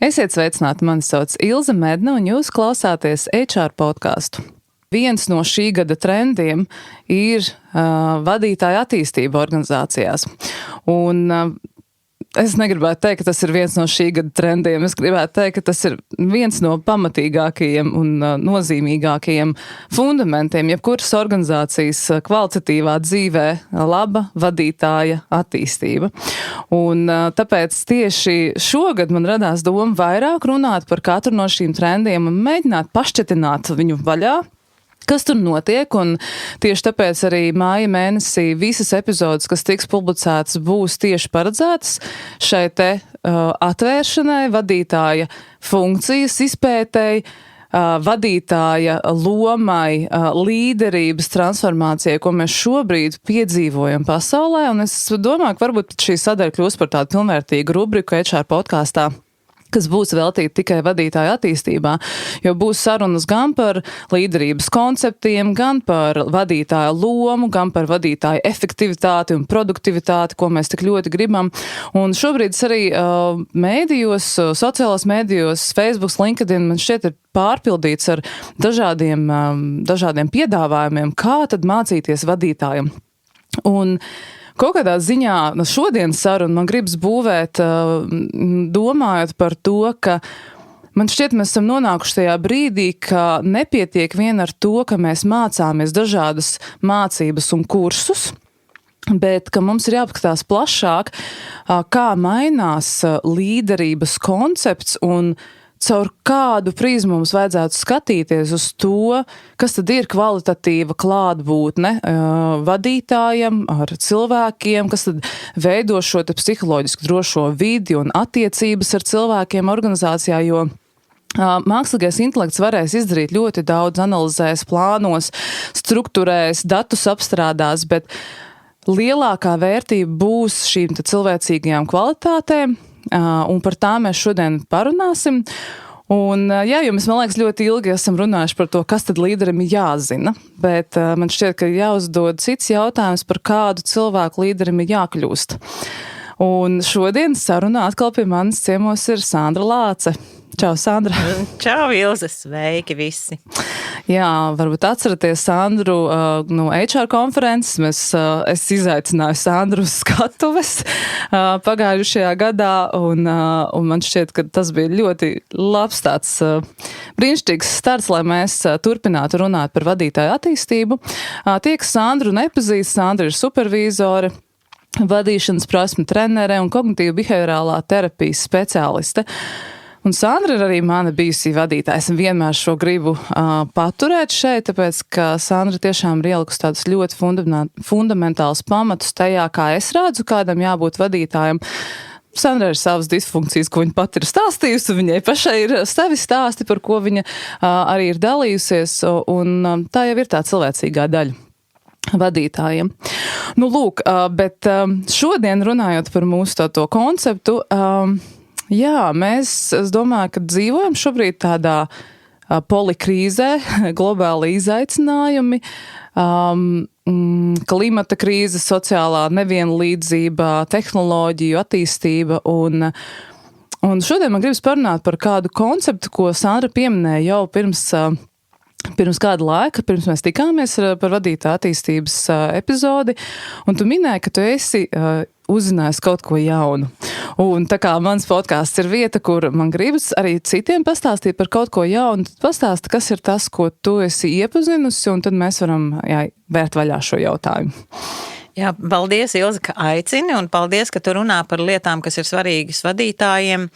Esiet sveicināti, mani sauc Ilze Medne, un jūs klausāties HR podcastu. Viens no šī gada trendiem ir vadītāja attīstība organizācijās. Un es negribētu teikt, ka tas ir viens no šī gada trendiem. Es gribētu teikt, ka tas ir viens no pamatīgākajiem un nozīmīgākajiem fundamentiem, jebkuras organizācijas kvalitatīvā dzīvē laba vadītāja attīstība. Un tāpēc tieši šogad man radās doma vairāk runāt par katru no šīm trendiem un mēģināt pašķetināt viņu vaļā, kas tur notiek, un tieši tāpēc arī māja mēnesī visas epizodes, kas tiks publicētas, būs tieši paredzētas šai te atvēršanai, vadītāja funkcijas izpētei, vadītāja lomai, līderības transformācijai, ko mēs šobrīd piedzīvojam pasaulē, un es domāju, ka varbūt šī sadaļa kļūs par tādu pilnvērtīgu rubriku HR podkāstā, kas būs veltīti tikai vadītāju attīstībā, jo būs sarunas gan par līderības konceptiem, gan par vadītāju lomu, gan par vadītāju efektivitāti un produktivitāti, ko mēs tik ļoti gribam. Un šobrīd arī mēdījos, sociālās mēdījos, Facebook, LinkedIn, man šķiet ir pārpildīts ar dažādiem piedāvājumiem, kā tad mācīties vadītājam. Un kaut kādā ziņā šodienas saruna man gribas būvēt, domājot par to, ka man šķiet, mēs esam nonākuši tajā brīdī, ka nepietiek vien ar to, ka mēs mācāmies dažādas mācības un kursus, bet ka mums ir jāpaskatās plašāk, kā mainās līderības koncepts un caur kādu prizmu mums vajadzētu skatīties uz to, kas tad ir kvalitatīva klātbūtne vadītājam ar cilvēkiem, kas tad veido šo te psiholoģiski drošo vidi un attiecības ar cilvēkiem organizācijā, jo mākslīgais intelekts varēs izdarīt ļoti daudz, analizēs, plānos, strukturēs, datus apstrādās, bet lielākā vērtība būs šīm te cilvēcīgajām kvalitātēm, un par tām mēs šodien parunāsim. Un, jā, jo mēs, man liekas, ļoti ilgi esam runājuši par to, kas tad līderim jāzina, bet man šķiet, ka jāuzdod cits jautājums, par kādu cilvēku līderim ir jākļūst. Un šodien sarunā atkal pie manis ciemos ir Sandra Lāce. Čau, Sandra. Čau, Ilze, sveiki visi. Jā, varbūt atceraties Sandru no HR konferences. Es izaicināju Sandru uz skatuves pagājušajā gadā, un man šķiet, ka tas bija ļoti labs tāds brīnišķīgs starts, lai mēs turpinātu runāt par vadītāju attīstību. Tie, kas Sandru nepazīst, Sandra ir supervīzore, vadīšanas prasmu trenere un kognitīva behaviorālā terapijas speciāliste. Un Sandra ir arī mana bijusī vadītāja. Es vienmēr šo gribu paturēt šeit, tāpēc, ka Sandra tiešām ir ielikusi tādus ļoti fundamentālus pamatus tajā, kā es redzu, kādam jābūt vadītājam. Sandra ir savas disfunkcijas, ko viņa pat ir stāstījusi, un viņai pašai ir savi stāsti, par ko viņa arī ir dalījusies, un tā jau ir tā cilvēcīgā daļa vadītājiem. Nu, lūk, bet šodien runājot par mūsu to konceptu, jā, es domāju, ka dzīvojam šobrīd tādā polikrīzē, globāli izaicinājumi, klimata krīze, sociālā nevienlīdzība, tehnoloģiju attīstība, un šodien man gribas parunāt par kādu konceptu, ko Sandra pieminēja jau pirms kāda laika, pirms mēs tikāmies par vadītāju attīstības epizodi, un tu minēji, ka tu esi uzzinājis kaut ko jaunu. Un tā kā mans podcasts ir vieta, kur man gribas arī citiem pastāstīt par kaut ko jaunu, tad pastāsti, kas ir tas, ko tu esi iepazinusi, un tad mēs varam vērt vaļā šo jautājumu. Jā, paldies, Ilze, ka aicini, un paldies, ka tu runā par lietām, kas ir svarīgas vadītājiem.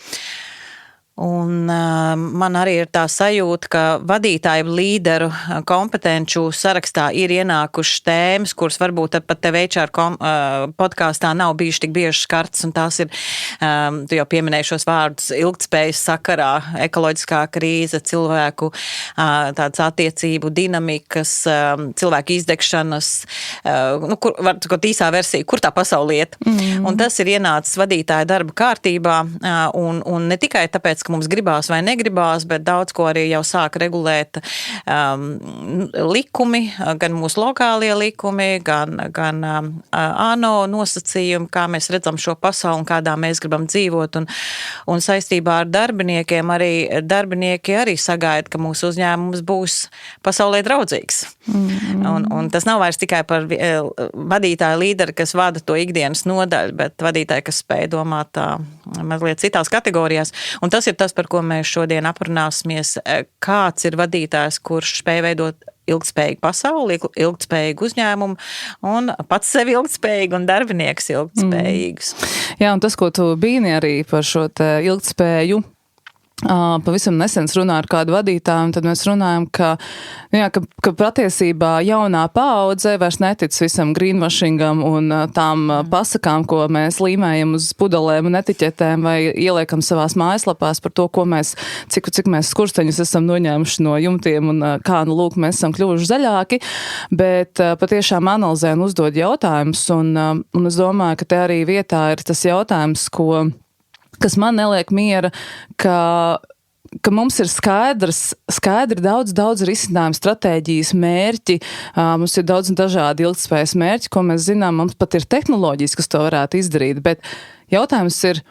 Un man arī ir tā sajūta, ka vadītāju līderu kompetenču sarakstā ir ienākušas tēmas, kuras varbūt pat tev HR podkāstā nav bijuši tik bieži skartas, un tās ir, tu jau pieminēji šos vārdus, ilgtspējas sakarā, ekoloģiskā krīze, cilvēku tādas attiecību dinamikas, cilvēku izdegšanas, kur, var būt īsā versija, kur tā pasaule iet. Un tas ir ienācis vadītāja darba kārtībā, un ne tikai tāpēc, ka mums gribās vai negribās, bet daudz ko arī jau sāk regulēt likumi, gan mūsu lokālie likumi, gan ANO nosacījumi, kā mēs redzam šo pasauli un kādā mēs gribam dzīvot. Un saistībā ar darbiniekiem darbinieki arī sagaida, ka mūsu uzņēmums būs pasaulē draudzīgs. Un tas nav vairs tikai par vadītāju līderi, kas vada to ikdienas nodaļu, bet vadītāji, kas spēj domāt mazliet citās kategorijās. Un tas ir tas, par ko mēs šodien aprunāsimies. Kāds ir vadītājs, kurš spēj veidot ilgtspējīgu pasauli, ilgtspējīgu uzņēmumu un pats sevi ilgtspējīgu un darbinieks ilgtspējīgus. Jā, un tas, ko tu bīni arī par šo te ilgtspēju, pavisam nesens runāju ar kādu vadītāju, un tad mēs runājam, ka patiesībā jaunā paudze vairs netic visam greenwashingam un tām pasakām, ko mēs līmējam uz pudelēm un etiķetēm vai ieliekam savās mājaslapās par to, ko cik mēs skursteņus esam noņēmuši no jumtiem un kā, lūk, mēs esam kļuvuši zaļāki, bet patiešām analizē un uzdod jautājumus, un es domāju, ka te arī vietā ir tas jautājums, kas man neliek miera, ka mums ir skaidri daudz risinājumu, stratēģijas, mērķi, mums ir daudz un dažādi ilgtspējas mērķi, ko mēs zinām, mums pat ir tehnoloģijas, kas to varētu izdarīt, bet jautājums ir,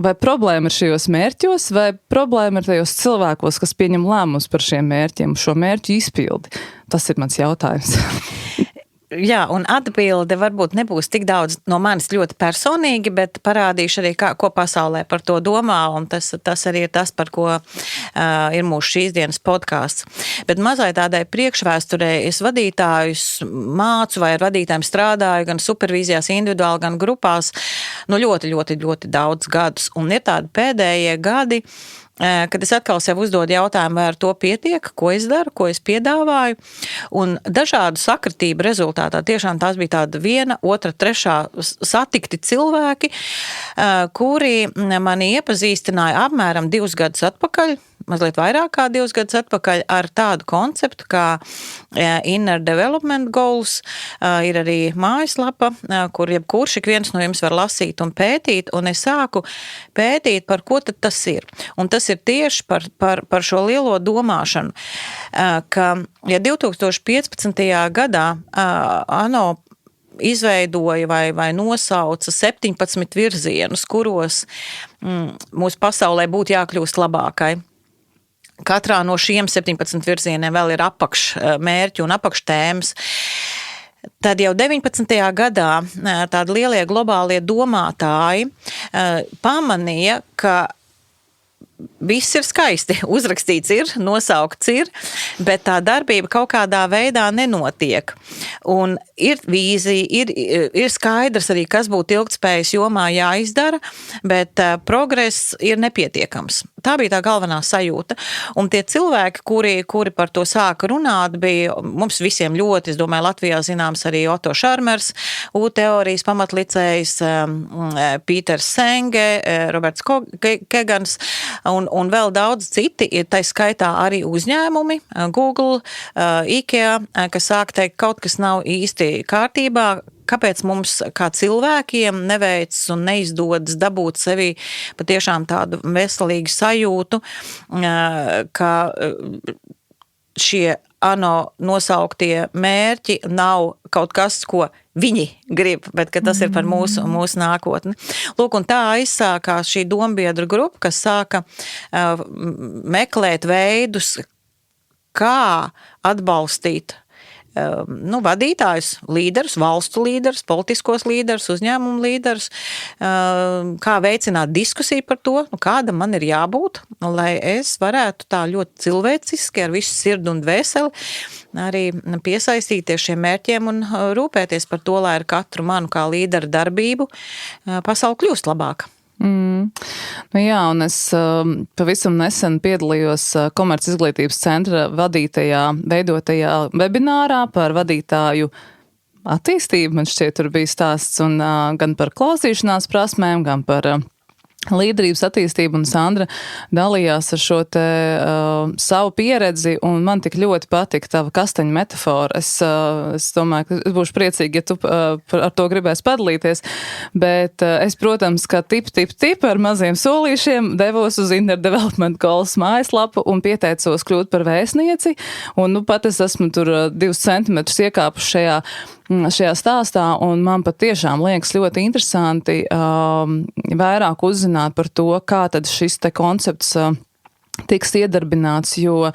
vai problēma ir šajos mērķos, vai problēma ir tajos cilvēkos, kas pieņem lēmumus par šiem mērķiem, šo mērķu izpildi? Tas ir mans jautājums. Jā, un atbilde varbūt nebūs tik daudz no manis ļoti personīgi, bet parādīšu arī, ko pasaulē par to domā, un tas arī ir tas, par ko ir mūsu šīs dienas podcasts. Bet mazai tādai priekšvēsturē es vadītājus mācu vai ar vadītājiem strādāju gan supervīzijās individuāli, gan grupās, ļoti daudz gadus. Un ir tādi pēdējie gadi, kad es atkal sev uzdodu jautājumu, vai ar to pietiek, ko es daru, ko es piedāvāju. Un dažādu sakritību rezultātā tiešām tās bija tāda 1, 2, 3 satikti cilvēki, kuri mani iepazīstināja apmēram 2 gadus atpakaļ, mazliet vairāk kā 2 gadus atpakaļ, ar tādu konceptu kā Inner Development Goals. Ir arī mājaslapa, kur jebkurš ik viens no jums var lasīt un pētīt, un es sāku pētīt, par ko tad tas ir. Un tas ir tieši par šo lielo domāšanu, ka ja 2015. gadā ANO izveidoja vai nosauca 17 virzienus, kuros mūsu pasaulē būtu jākļūst labākai. Katrā no šiem 17 virzieniem vēl ir apakšmērķi un apakštēmas. Tad jau 19. gadā tādi lielie globālie domātāji pamanīja, ka viss ir skaisti, uzrakstīts ir, nosaukts ir, bet tā darbība kaut kādā veidā nenotiek. Un ir vīzija, ir skaidrs arī, kas būtu ilgtspējas jomā jāizdara, bet progress ir nepietiekams. Tā bija tā galvenā sajūta. Un tie cilvēki, kuri par to sāka runāt, bija mums visiem ļoti, es domāju, Latvijā zināms arī Otto Šarmers, U-teorijas pamatlicējs, Pīters Senge, Roberts Kegans, un vēl daudz citi, ir tai skaitā arī uzņēmumi, Google, IKEA, kas sāk teikt, kaut kas nav īsti kārtībā, kāpēc mums kā cilvēkiem neveic un neizdodas dabūt sevi patiešām tādu veselīgu sajūtu, ka šie ANO nosauktie mērķi nav kaut kas, ko viņi grib, bet ka tas ir par mūsu nākotni. Lūk, un tā aizsākās šī dombiedru grupa, kas sāka meklēt veidus, kā atbalstīt vadītājus, līderus, valstu līderus, politiskos līderus, uzņēmumu līderus, kā veicināt diskusiju par to, kāda man ir jābūt, lai es varētu tā ļoti cilvēciski ar visu sirdi un dvēseli arī piesaistīties šiem mērķiem un rūpēties par to, lai ar katru manu kā līderu darbību pasauli kļūst labāka. Jā, un es pavisam nesen piedalījos Komerc izglītības centra veidotajā webinārā par vadītāju attīstību. Man šķiet, tur bija stāsts un gan par klausīšanās prasmēm, gan par līderības attīstību, un Sandra dalījās ar šo te savu pieredzi, un man tik ļoti patika tava kastaņu metafora. Es domāju, ka es būšu priecīgi, ja tu ar to gribēsi padalīties, bet es, protams, ka tip ar maziem solīšiem devos uz Inner Development Goals mājaslapu un pieteicos kļūt par vēstnieci, un nu pat es esmu tur 2 centimetrus iekāpuši šajā stāstā, un man pat tiešām liekas ļoti interesanti vairāk uzzināt par to, kā tad šis te koncepts tiks iedarbināts, jo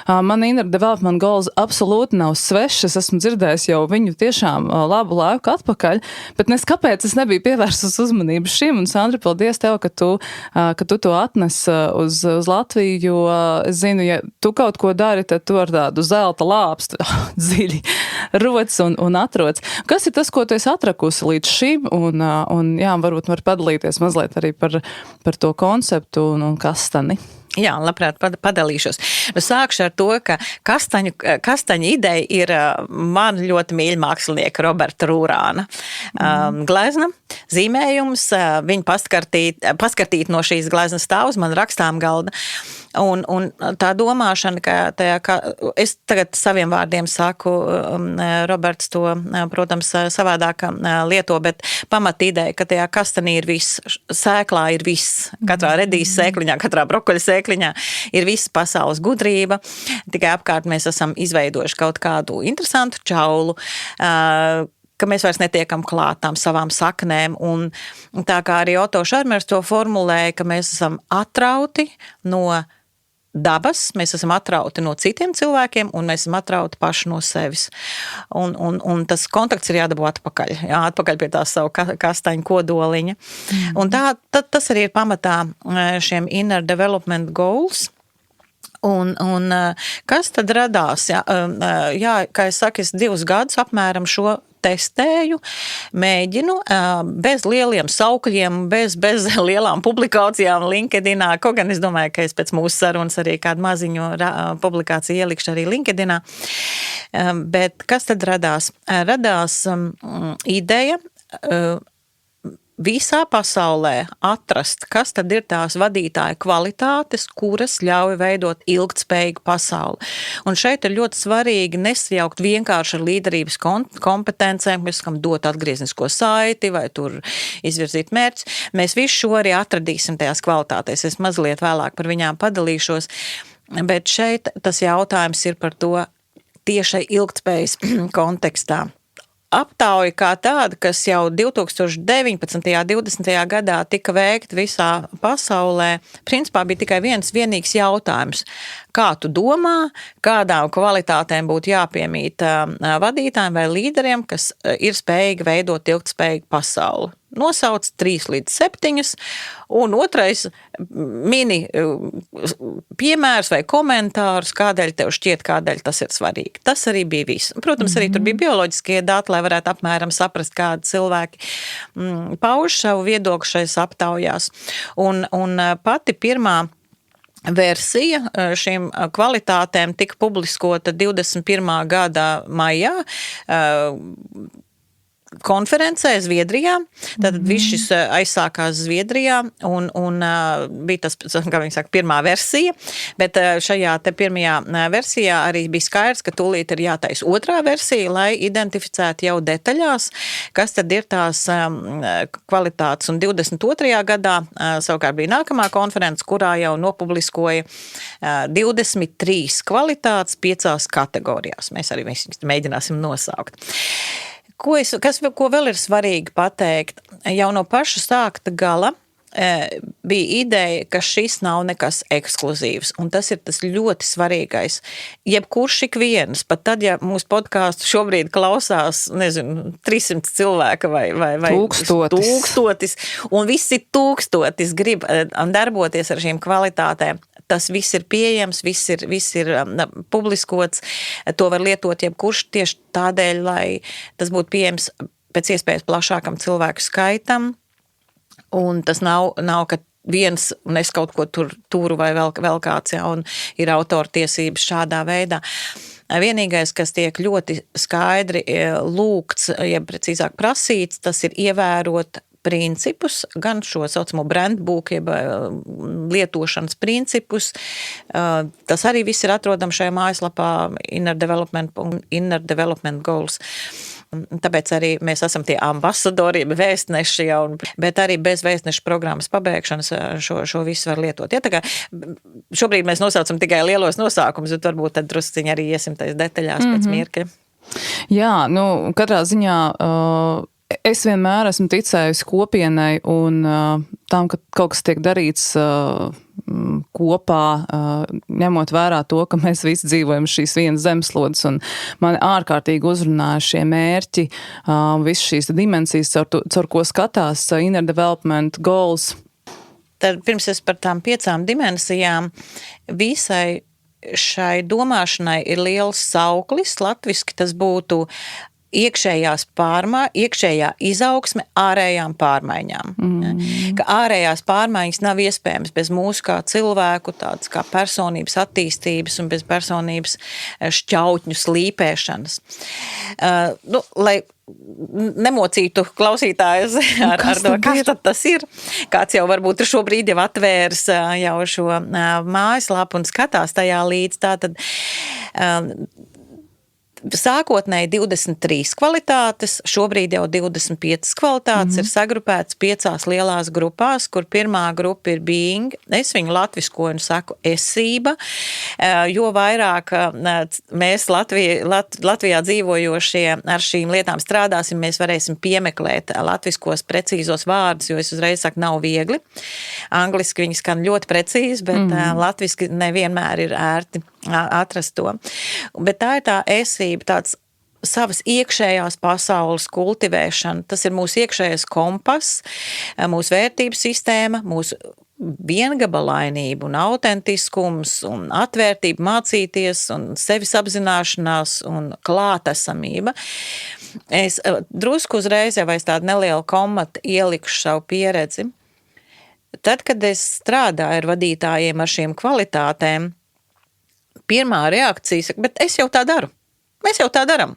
man Inner Development Goals absolūti nav svešs. Es esmu dzirdējis jau viņu tiešām labu laiku atpakaļ, bet nes kāpēc es nebiju pievērsus uzmanību šim, un Sandra, paldies tev, ka tu to atnes uz Latviju, jo es zinu, ja tu kaut ko dari, tad tu ar tādu zelta lāpstu dziļi rots un atrots. Kas ir tas, ko tu esi atrakusi līdz šim, un jā, varbūt var padalīties mazliet arī par to konceptu un kastani? Jā, labprāt padalīšos. Nu, sākšu ar to, ka kastaņu ideja ir man ļoti mīļa mākslinieka Roberta Rūrāna glezna, zīmējums, viņa paskartīt no šīs gleznas stāv uz man rakstām galda. Un tā domāšana, ka es tagad saviem vārdiem saku, Roberts to, protams, savādāk lieto, bet pamat ideja, ka tajā kastanī ir viss, sēklā ir viss, katrā redīs sēkliņā, katrā brokoļa sēkliņā ir viss pasaules gudrība, tikai apkārt mēs esam izveidojuši kaut kādu interesantu čaulu, ka mēs vairs netiekam klāt tām savām saknēm, un tā kā arī Otto Šarmers to formulēja, ka mēs esam atrauti no dabas, mēs esam atrauti no citiem cilvēkiem, un mēs esam atrauti paši no sevis. Un tas kontakts ir jādabū atpakaļ pie tās savu kastaņu kodoliņa. Un tas arī ir pamatā šiem Inner Development Goals. Un kas tad radās? Jā, kā es saku, es 2 gadus apmēram šo testēju, mēģinu bez lieliem saukļiem, bez lielām publikācijām LinkedInā, kaut gan es domāju, ka es pēc mūsu sarunas arī kādu maziņu publikāciju ielikšu arī LinkedInā. Bet kas tad radās? Radās ideja visā pasaulē atrast, kas tad ir tās vadītāja kvalitātes, kuras ļauj veidot ilgtspējīgu pasauli. Un šeit ir ļoti svarīgi nesajaukt vienkārši ar līderības kompetencēm, mēs kam dot atgrieznisko saiti vai tur izvirzīt mērķus. Mēs visu šo arī atradīsim tajās kvalitātēs. Es mazliet vēlāk par viņām padalīšos, bet šeit tas jautājums ir par to tiešai ilgtspējas kontekstā. Aptauja kā tāda, kas jau 2019. 20. gadā tika veikta visā pasaulē, principā bija tikai vienīgs jautājums. Kā tu domā, kādām kvalitātēm būtu jāpiemīt vadītājiem vai līderiem, kas ir spējīgi veidot ilgtspējīgu pasauli? Nosauc 3 līdz 7, un otrais mini piemērs vai komentārus, kādēļ tev šķiet, kādēļ tas ir svarīgi. Tas arī bija viss. Protams, arī tur bija bioloģiskie dati, lai varētu apmēram saprast, kādi cilvēki pauž savu viedokli šais aptaujās. Un pati pirmā versija šīm kvalitātēm tika publiskota 21. gada maijā, konferencē Zviedrijā, tātad viss šis aizsākās Zviedrijā un bija tas, kā viņi saka, pirmā versija, bet šajā te pirmajā versijā arī bija skaidrs, ka tūlīt ir jātais otrā versija, lai identificētu jau detaļās, kas tad ir tās kvalitātes. Un 22. gadā savukārt bija nākamā konference, kurā jau nopubliskoja 23 kvalitātes 5 kategorijās. Mēs arī mēģināsim nosaukt. Ko vēl ir svarīgi pateikt? Jau no paša sākta gala bija ideja, ka šis nav nekas ekskluzīvs, un tas ir tas ļoti svarīgais. Jebkurš ikvienas, pat tad, ja mūsu podcastu šobrīd klausās, 300 cilvēka vai tūkstotis, un visi tūkstotis grib darboties ar šīm kvalitātēm, tas viss ir pieejams, viss ir publiskots, to var lietot jebkurš tieši tādēļ, lai tas būtu pieejams pēc iespējas plašākam cilvēku skaitam, un tas nav ka viens, un es kaut ko turu vai vēl kāds, un ir autortiesības šādā veidā. Vienīgais, kas tiek ļoti skaidri lūgts, ja precīzāk prasīts, tas ir ievērot principus, gan šo saucamo brand book, jeb lietošanas principus. Tas arī viss ir atrodams šajā mājaslapā Inner Development Goals. Tāpēc arī mēs esam tie ambasadori, vēstneši jau, bet arī bez vēstneša programmas pabeigšanas šo visu var lietot. Ja, tā kā šobrīd mēs nosaucam tikai lielos nosaukumus, bet varbūt tad drusciņi arī iesim tais detaļās pēc mirkļa. Jā, katrā ziņā es vienmēr esmu ticējusi kopienai un tam, ka kaut kas tiek darīts kopā, ņemot vērā to, ka mēs visi dzīvojam šīs vienas zemeslodes, un mani ārkārtīgi uzrunāja šie mērķi, visas šīs dimensijas, caur ko skatās Inner Development Goals. Tad pirms es par tām 5 dimensijām, visai šai domāšanai ir liels sauklis, latviski tas būtu iekšējā izaugsme ārējām pārmaiņām. Ka ārējās pārmaiņas nav iespējams bez mūsu kā cilvēku, tādas kā personības attīstības un bez personības šķautņu slīpēšanas. Lai nemocītu klausītājus ar to, kas tad tas ir. Kāds jau varbūt šobrīd jau atvērs jau šo mājaslapu un skatās tajā līdz. Tātad sākotnēji 23 kvalitātes, šobrīd jau 25 kvalitātes ir sagrupētas 5 lielās grupās, kur pirmā grupa ir being, es viņu latviskoju un saku esība, jo vairāk mēs Latvijā dzīvojošie ar šīm lietām strādāsim, mēs varēsim piemeklēt latviskos precīzos vārdus, jo es uzreiz saku, nav viegli. Angliski viņi skan ļoti precīzi, bet latviski nevienmēr ir ērti atrast to. Bet tā ir tā esība, tāds savas iekšējās pasaules kultivēšana. Tas ir mūsu iekšējais kompass, mūsu vērtību sistēma, mūsu viengabalainība un autentiskums un atvērtība mācīties un sevis apzināšanās un klātesamība. Es drusku uzreiz jau aiz tādu nelielu komatu ielikšu savu pieredzi. Tad, kad es strādāju ar vadītājiem ar šīm kvalitātēm, pirmā reakcija saka, bet es jau tā daru. Mēs jau tā daram.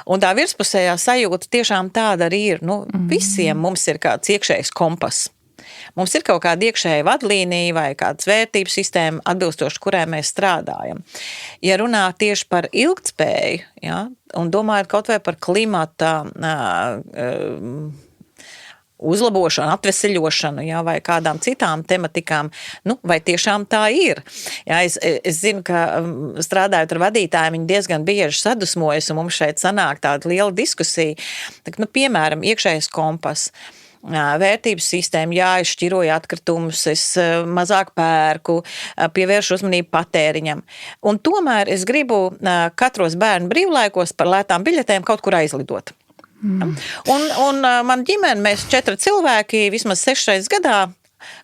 Un tā virspusējā sajūta tiešām tāda arī ir. Visiem mums ir kāds iekšējs kompass. Mums ir kaut kāda iekšēja vadlīnija vai kādas vērtības sistēma, atbilstoši kurai mēs strādājam. Ja runā tieši par ilgtspēju, ja, un domājot kaut vai par klimata uzlabošanu, atveseļošanu, ja, vai kādām citām tematikām, vai tiešām tā ir. Ja, es zinu, ka strādājot ar vadītājiem, viņi diezgan bieži sadusmojas, un mums šeit sanāk tāda liela diskusija. Piemēram, iekšējais kompass, vērtības sistēma, es šķiroju atkritumus, es mazāk pērku, pievēršu uzmanību patēriņam. Un tomēr es gribu katros bērnu brīvlaikos par lētām biļetēm kaut kur aizlidot. Un man ģimene, mēs 4 cilvēki, vismaz 6 reizes gadā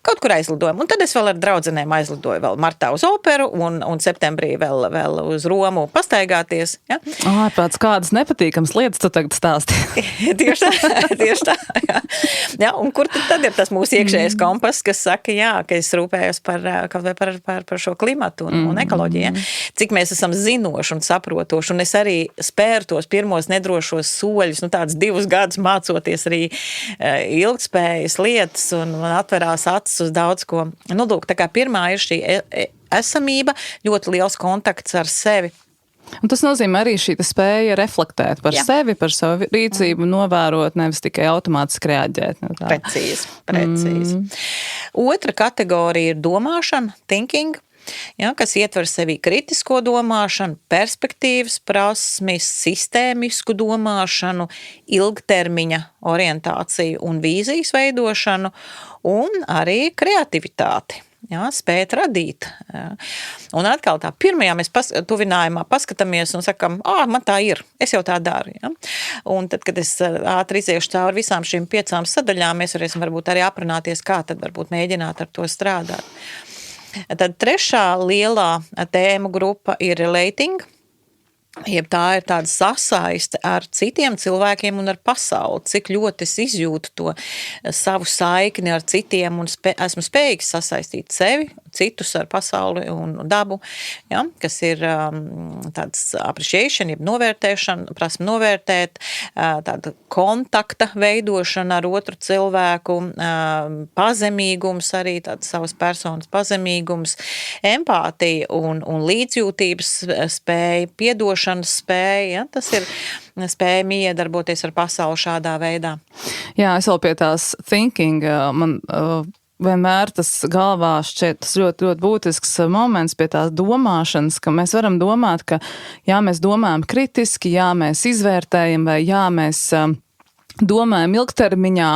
kaut kur aizlidojam. Un tad es vēl ar draudzenēm aizlidoju vēl martā uz operu un septembrī vēl uz Romu pastaigāties. Ja? Ārprāts, kādas nepatīkamas lietas tu tagad stāsti. tieši tā. Ja, un kur tad ir tas mūsu iekšējais kompass, kas saka, ka es rūpējos par šo klimatu un ekoloģiju. Ja? Cik mēs esam zinoši un saprotoši, un es arī spēru tos pirmos nedrošos soļus, tādus 2 gadus mācoties arī ilgtspējas lietas, un man atverās acis uz daudz ko. Lūk, tā kā pirmā ir šī esamība, ļoti liels kontakts ar sevi. Un tas nozīmē arī šī spēja reflektēt par sevi, par savu rīcību, novērot, nevis tikai automātiski reaģēt. Precīzi. Otra kategorija ir domāšana, thinking, kas ietver sevī kritisko domāšanu, perspektīvas prasmes, sistēmisku domāšanu, ilgtermiņa orientāciju un vīzijas veidošanu un arī kreativitāti. Spēt radīt. Un atkal tā pirmajā mēs tuvinājumā paskatāmies un sakam, man tā ir, es jau tā daru. Ja? Un tad, kad es ātri iziešu cauri visām šīm 5 sadaļām, mēs varēsim varbūt arī aprunāties, kā tad varbūt mēģināt ar to strādāt. Tad trešā lielā tēmu grupa ir relating, jeb tā ir tāda sasaiste ar citiem cilvēkiem un ar pasauli, cik ļoti es izjūtu to savu saikni ar citiem un esmu spējīgs sasaistīt sevi, citus, ar pasauli un dabu, ja, kas ir tāds appreciation, jeb novērtēšana, prasme novērtēt, tāda kontakta veidošana ar otru cilvēku, pazemīgums arī, tāds savas personas pazemīgums, empātija un līdzjūtības spēja, piedošanas spēja, ja, tas ir spēja miedarboties ar pasauli šādā veidā. Jā, es vēl pie tās thinking, man vienmēr tas galvā šķiet tas ļoti, ļoti būtisks moments pie tās domāšanas, ka mēs varam domāt, ka jā, mēs domājam kritiski, jā, mēs izvērtējam vai jā, mēs domājam ilgtermiņā,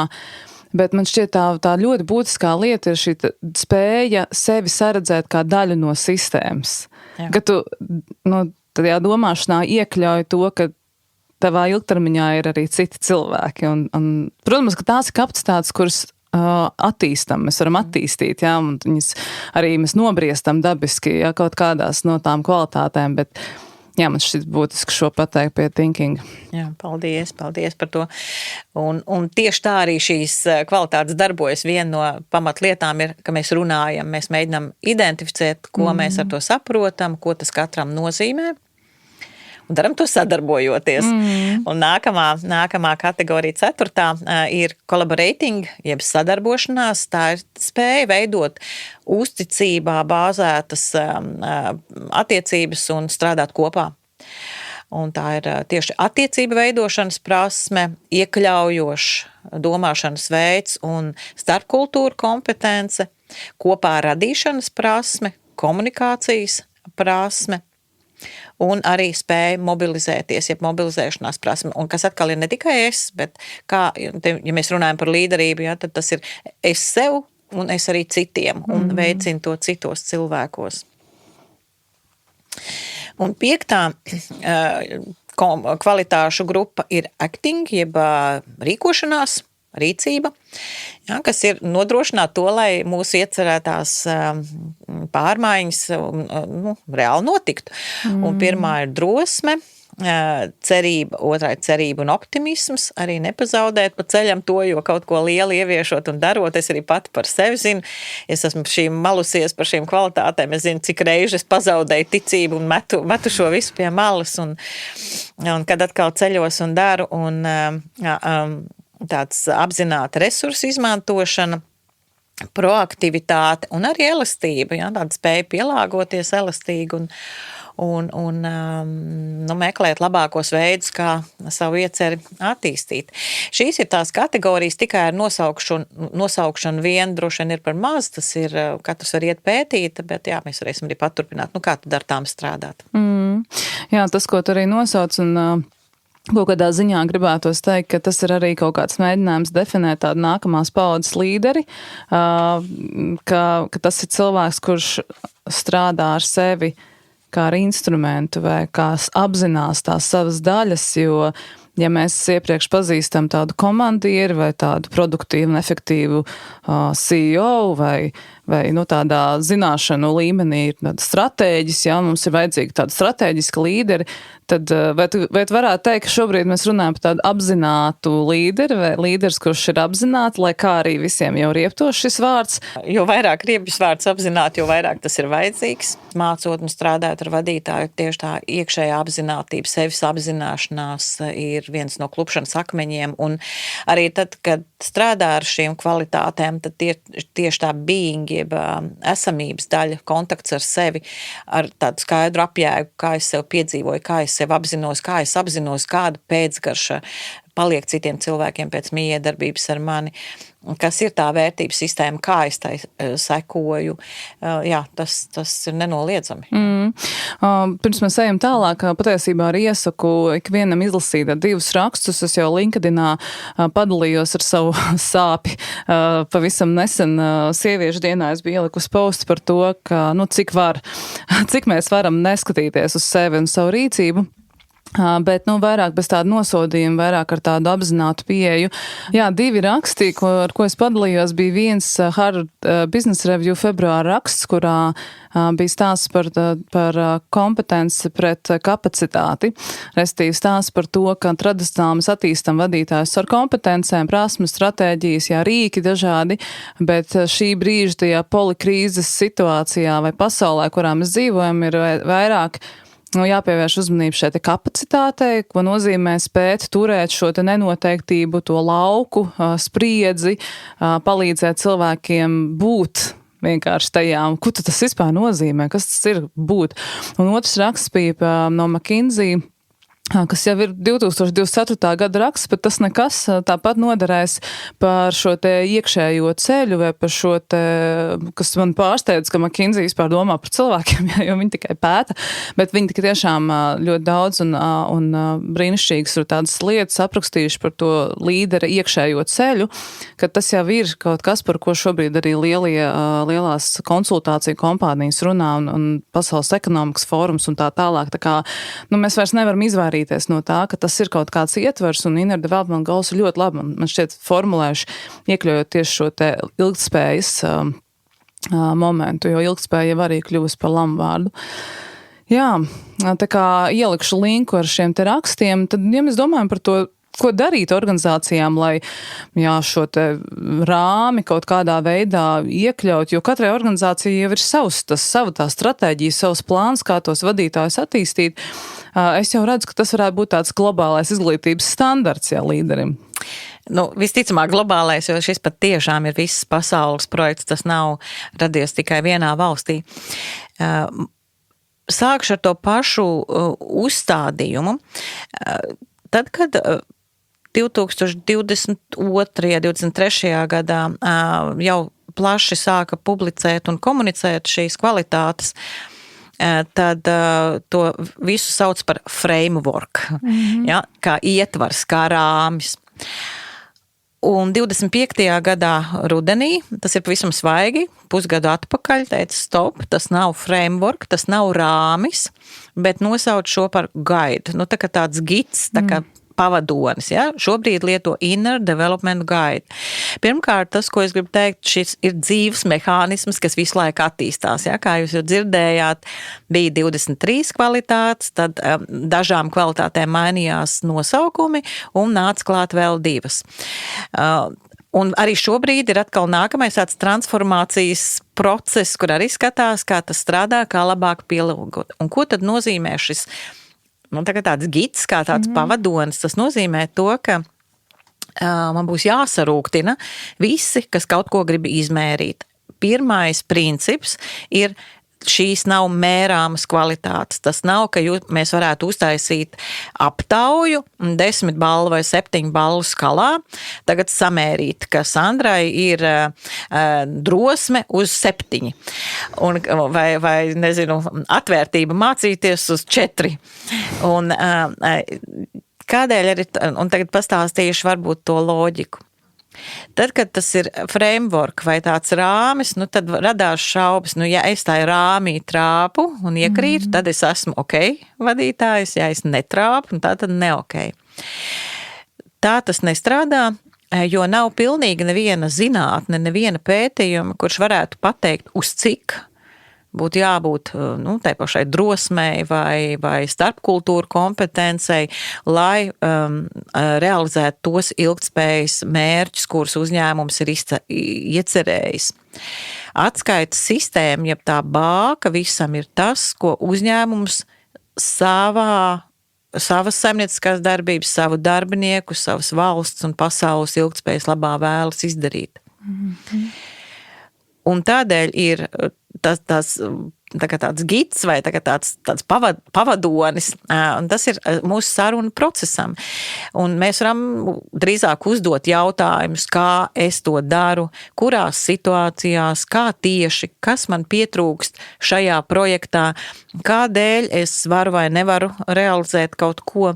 bet man šķiet tā ļoti būtiskā lieta ir šī spēja sevi saredzēt kā daļu no sistēmas. Jā. Ka tu, tajā domāšanā iekļauj to, ka tavā ilgtermiņā ir arī citi cilvēki. Un, protams, ka tās ir kapacitātes, kuras attīstam, mēs varam attīstīt, jā, un viņas arī mēs nobriestam dabiski, jā, kaut kādās no tām kvalitātēm, bet jā, man šķiet būtiski šo pateikt pie thinking. Jā, paldies par to. Un tieši tā arī šīs kvalitātes darbojas. Viena no pamatlietām ir, ka mēs runājam, mēs mēģinām identificēt, ko mēs ar to saprotam, ko tas katram nozīmē. Un daram to sadarbojoties. Un nākamā kategorija 4. ir collaborating, jeb sadarbošanās. Tā ir spēja veidot uzticībā bāzētas attiecības un strādāt kopā. Un tā ir tieši attiecība veidošanas prasme, iekļaujošs domāšanas veids un starpkultūra kompetence, kopā radīšanas prasme, komunikācijas prasme, un arī spēja mobilizēties, jeb mobilizēšanās prasme. Un kas atkal ir ne tikai es, bet kā, ja mēs runājam par līderību, ja, tad tas ir es sev un es arī citiem un veicinu to citos cilvēkos. Un 5. kvalitāšu grupa ir acting, jeb rīkošanās, rīcība, ja, kas ir nodrošināt to, lai mūsu iecerētās pārmaiņas reāli notiktu. Un pirmā ir drosme, cerība, otrā ir cerība un optimisms, arī nepazaudēt pa ceļam to, jo kaut ko lielu ieviešot un darot, es arī pati par sevi zinu, es esmu malusies par šīm kvalitātēm, es zinu, cik reizi es pazaudēju ticību un metu šo visu pie malas, un kad atkal ceļos un daru, un tāds apzināta resursu izmantošana, proaktivitāte un arī elastība, ja, tāda spēja pielāgoties elastīgi un meklēt labākos veidus, kā savu ieceri attīstīt. Šīs ir tās kategorijas, tikai ar nosaukšanu vien droši vien ir par maz, tas ir, katrs var iet pētīt, bet jā, mēs varēsim arī paturpināt, kā tad ar tām strādāt. Jā, tas, ko tu arī nosauc, un kaut kādā ziņā gribētos teikt, ka tas ir arī kaut kāds mēģinājums definēt tādu nākamās paudzes līderi, ka tas ir cilvēks, kurš strādā ar sevi kā ar instrumentu vai kā apzinās tās savas daļas, jo, ja mēs iepriekš pazīstam tādu komandieru vai tādu produktīvu un efektīvu CEO vai tādā zināšanu līmenī ir tāda stratēģis, ja mums ir vajadzīga tāda stratēģiska līderi, tad vai tu varētu teikt, ka šobrīd mēs runājam par tādu apzinātu līderi vai līderis, kurš ir apzināti, lai kā arī visiem jau rieptos šis vārds? Jo vairāk riebjus vārds apzināti, jo vairāk tas ir vajadzīgs. Mācot un strādājot ar vadītāju, tieši tā iekšējā apzinātība, sevis apzināšanās ir viens no klupšanas akmeņiem, un arī tad, kad strādā ar šīm kvalitātēm, tad tieši tā being, jeb esamības daļa, kontakts ar sevi, ar tādu skaidru apjēgu, kā es sev piedzīvoju, kā es sev apzinos, kā es apzinos, kāda pēcgarša paliek citiem cilvēkiem pēc miedarbības ar mani, kas ir tā vērtības sistēma, kā es tai sekoju. Jā, tas ir nenoliedzami. Pirms mēs ejam tālāk, patiesībā arī iesaku ikvienam izlasīt 2 rakstus. Es jau LinkedInā padalījos ar savu sāpi. Pavisam nesen sieviešu dienā es biju ielikusi postu par to, ka, cik mēs varam neskatīties uz sevi un savu rīcību. Bet, vairāk bez tāda nosodījuma, vairāk ar tādu apzinātu pieeju. Jā, 2 raksti, ar ko es padalījos, bija viens Harvard Business Review februāra raksts, kurā bija stāsts par kompetenci pret kapacitāti. Restīvi stāsts par to, ka tradicionāli mēs attīstam vadītājus ar kompetencēm, prasmes, stratēģijas, rīki dažādi, bet šī brīža tajā polikrīzes situācijā vai pasaulē, kurā mēs dzīvojam, ir vairāk jāpievērš uzmanību šai kapacitātei, ko nozīmē spēt turēt šo nenoteiktību, to lauku, spriedzi, palīdzēt cilvēkiem būt vienkārši tajām, ko tas vispār nozīmē, kas tas ir būt. Un otrs raksts bija no McKinsey, kas jau ir 2024. gada raksts, bet tas nekas tāpat noderēs par šo te iekšējo ceļu vai par šo te, kas man pārsteidz, ka McKinsey vispār domā par cilvēkiem, jo viņi tikai pēta, bet viņi tiešām ļoti daudz un brīnišķīgas ir tādas lietas aprakstījuši par to līdera iekšējo ceļu, ka tas jau ir kaut kas, par ko šobrīd arī lielās konsultāciju kompānijas runā un Pasaules ekonomikas fórums un tā tālāk. Tā kā, mēs vairs nevaram izvairīties no tā, ka tas ir kaut kāds ietvers un Inner Development Goals ir ļoti labi. Man šķiet formulējuši, iekļaujot tieši šo te ilgtspējas momentu, jo ilgtspēja jau arī kļuvusi par lamvārdu. Jā, tā kā ielikšu linku ar šiem te rakstiem, tad, ja mēs domājam par to, ko darīt organizācijām, lai šo te rāmi kaut kādā veidā iekļaut, jo katrai organizācijai jau ir sava tā stratēģija, savs plāns, kā tos vadītājus attīstīt. Es jau redzu, ka tas varētu būt tāds globālais izglītības standarts līderim. Visticamāk globālais, jo šis pat tiešām ir viss pasaules projekts, tas nav radies tikai vienā valstī. Sākšu ar to pašu uzstādījumu. Tad, kad 2022. 2023. gadā jau plaši sāka publicēt un komunicēt šīs kvalitātes, tad to visu sauc par framework, kā ietvars, kā rāmis. Un 25. gadā rudenī, tas ir pavisam svaigi, pusgadu atpakaļ teica stop, tas nav framework, tas nav rāmis, bet nosauc šo par guide. Tā kā tāds gids, tā kā pavadonis. Šobrīd lieto Inner Development Guide. Pirmkārt, tas, ko es gribu teikt, šis ir dzīves mehānisms, kas visu laiku attīstās. Kā jūs jau dzirdējāt, bija 23 kvalitātes, tad dažām kvalitātēm mainījās nosaukumi un nāca klāt vēl 2. Un arī šobrīd ir atkal nākamais tāds transformācijas process, kur arī skatās, kā tas strādā, kā labāk pielāgot. Un ko tad nozīmē šis tāds gids, kā tāds pavadonis? Tas nozīmē to, ka man būs jāsarūktina visi, kas kaut ko grib izmērīt. Pirmais princips ir, šīs nav mērāmas kvalitātes. Tas nav, ka mēs varētu uztaisīt aptauju 10 balvu vai 7 balvu skalā. Tagad samērīt, ka Sandrai ir drosme uz 7. Vai nezinu, atvērtība mācīties uz 4. Un kādēļ arī, un tagad pastāstīšu varbūt to loģiku. Tad, kad tas ir framework vai tāds rāmis, tad radās šaubas, ja es tā rāmī trāpu un iekrītu, tad es esmu ok vadītājs, ja es netrāpu, tā tad ne ok. Tā tas nestrādā, jo nav pilnīgi neviena zinātne, neviena pētījuma, kurš varētu pateikt, uz cik būtu jābūt tai pašai drosmei vai starpkultūru kompetencei, lai realizētu tos ilgtspējas mērķus, kurus uzņēmums ir iecerējis. Atskaites sistēma, jeb tā bāka visam ir tas, ko uzņēmums savas saimnieciskās darbības, savu darbinieku, savas valsts un pasaules ilgtspējas labā vēlas izdarīt. Un tādēļ ir tāds gids vai tāds pavadonis, un tas ir mūsu sarunu procesam. Un mēs varam drīzāk uzdot jautājumus, kā es to daru, kurās situācijās, kā tieši, kas man pietrūkst šajā projektā, kādēļ es varu vai nevaru realizēt kaut ko.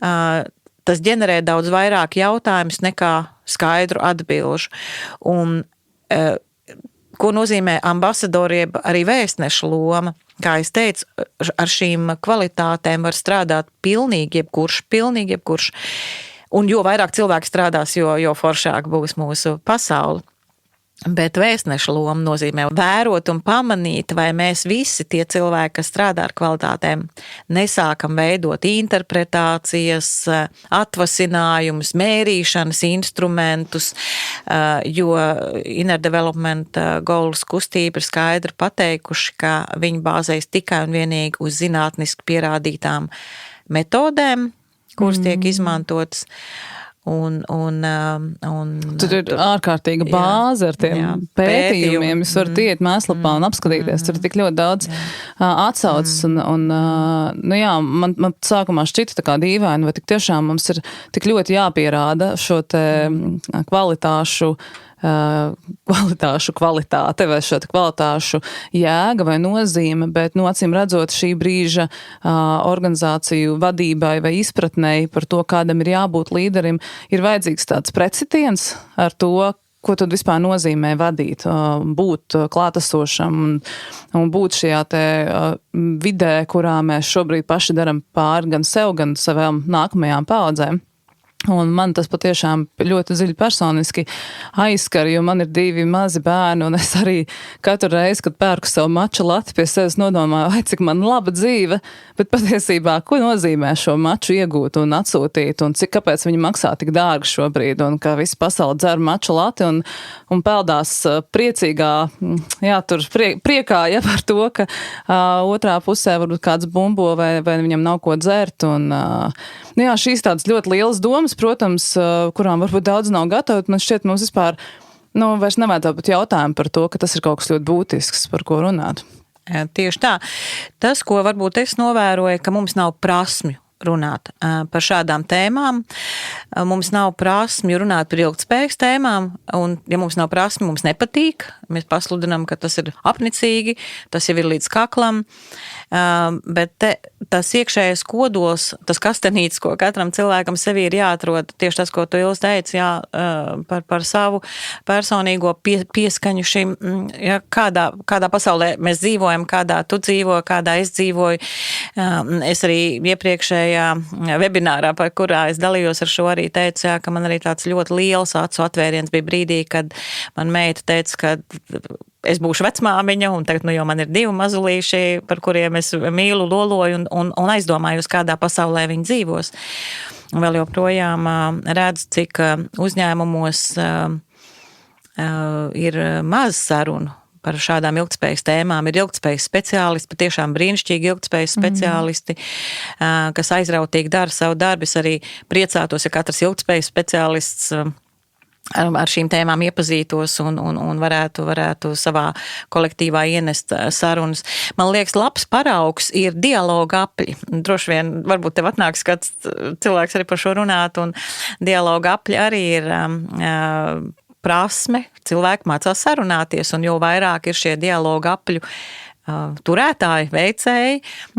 Tas ģenerē daudz vairāk jautājumus nekā skaidru atbilžu. Un ko nozīmē ambasadori, jeb arī vēstneša loma. Kā es teicu, ar šīm kvalitātēm var strādāt pilnīgi jebkurš. Un jo vairāk cilvēki strādās, jo foršāk būs mūsu pasaule. Bet vēstneša loma nozīmē vērot un pamanīt, vai mēs visi tie cilvēki, kas strādā ar kvalitātēm, nesākam veidot interpretācijas, atvasinājumus, mērīšanas instrumentus, jo Inner Development Goals kustība ir skaidri pateikuši, ka viņi bāzējas tikai un vienīgi uz zinātniski pierādītām metodēm, kuras tiek izmantotas. Tur ir ārkārtīga bāze ar tiem pētījumiem. Jūs varat iet mēslapā un apskatīties. Tur ir tik ļoti daudz atsaucas. Man sākumā šķita tā kā dīvaini, vai tik tiešām mums ir tik ļoti jāpierāda šo te kvalitāšu kvalitāte vai šo kvalitāšu jēga vai nozīme, bet, acīm redzot, šī brīža organizāciju vadībai vai izpratnei par to, kādam ir jābūt līderim, ir vajadzīgs tāds precitiens ar to, ko tad vispār nozīmē vadīt, būt klātesošam un būt šajā te vidē, kurā mēs šobrīd paši daram pāri gan sev, gan savām nākamajām paudzēm. Un man tas patiešām ļoti dziļi personiski aizskar, jo man ir 2 mazi bērni, un es arī katru reizi, kad pērku savu maču lati, pie sevis nodomāju, vai cik man laba dzīve, bet patiesībā, ko nozīmē šo maču iegūt un atsūtīt, un kāpēc viņi maksā tik dārgi šobrīd, un ka visi pasauli dzer maču lati un peldās priecīgā, priekā, par to, ka otrā pusē varbūt kāds bumbo vai viņam nav ko dzert, un šīs tādas ļoti lielas domas, protams, kurām varbūt daudz nav gatavi, man šķiet, mums vispār vairs nevajadzētu būt jautājumu par to, ka tas ir kaut kas ļoti būtisks, par ko runāt. Tieši tā. Tas, ko varbūt es novēroju, ka mums nav prasmju runāt par šādām tēmām. Mums nav prasmju runāt par ilgtspējas tēmām, un ja mums nav prasmju, mums nepatīk. Mēs pasludinām, ka tas ir apnicīgi, tas jau ir līdz kaklam, bet tas iekšējais kodols, tas kastenītis, ko katram cilvēkam sevī ir jāatrod, tieši tas, ko tu Ilz teici, par savu personīgo pieskaņu šim, kādā pasaulē mēs dzīvojam, kādā tu dzīvo, kādā es dzīvoju. Es arī iepriekšējā webinārā, par kurā es dalījos ar šo, arī teicu, ka man arī tāds ļoti liels acu atvēriens bija brīdī, kad man meita teica, ka es būšu vecmāmiņa, un tagad jau man ir 2 mazulīši, par kuriem es mīlu, loloju un aizdomājos, kādā pasaulē viņi dzīvos. Un vēl joprojām redzu, cik uzņēmumos ir maz sarunu par šādām ilgtspējas tēmām. Ir ilgtspējas speciālisti, patiešām brīnišķīgi ilgtspējas speciālisti, kas aizrautīgi dara savu darbu. Es arī priecātos, ja katrs ilgtspējas speciālists ar šīm tēmām iepazītos un varētu savā kolektīvā ienest sarunas. Man liekas, labs paraugs ir dialoga apļi. Droši vien, varbūt tev atnāks kāds cilvēks arī par šo runāt, un dialoga apļi arī ir prasme. Cilvēki mācās sarunāties, un jo vairāk ir šie dialoga apļu turētāji, veicēji,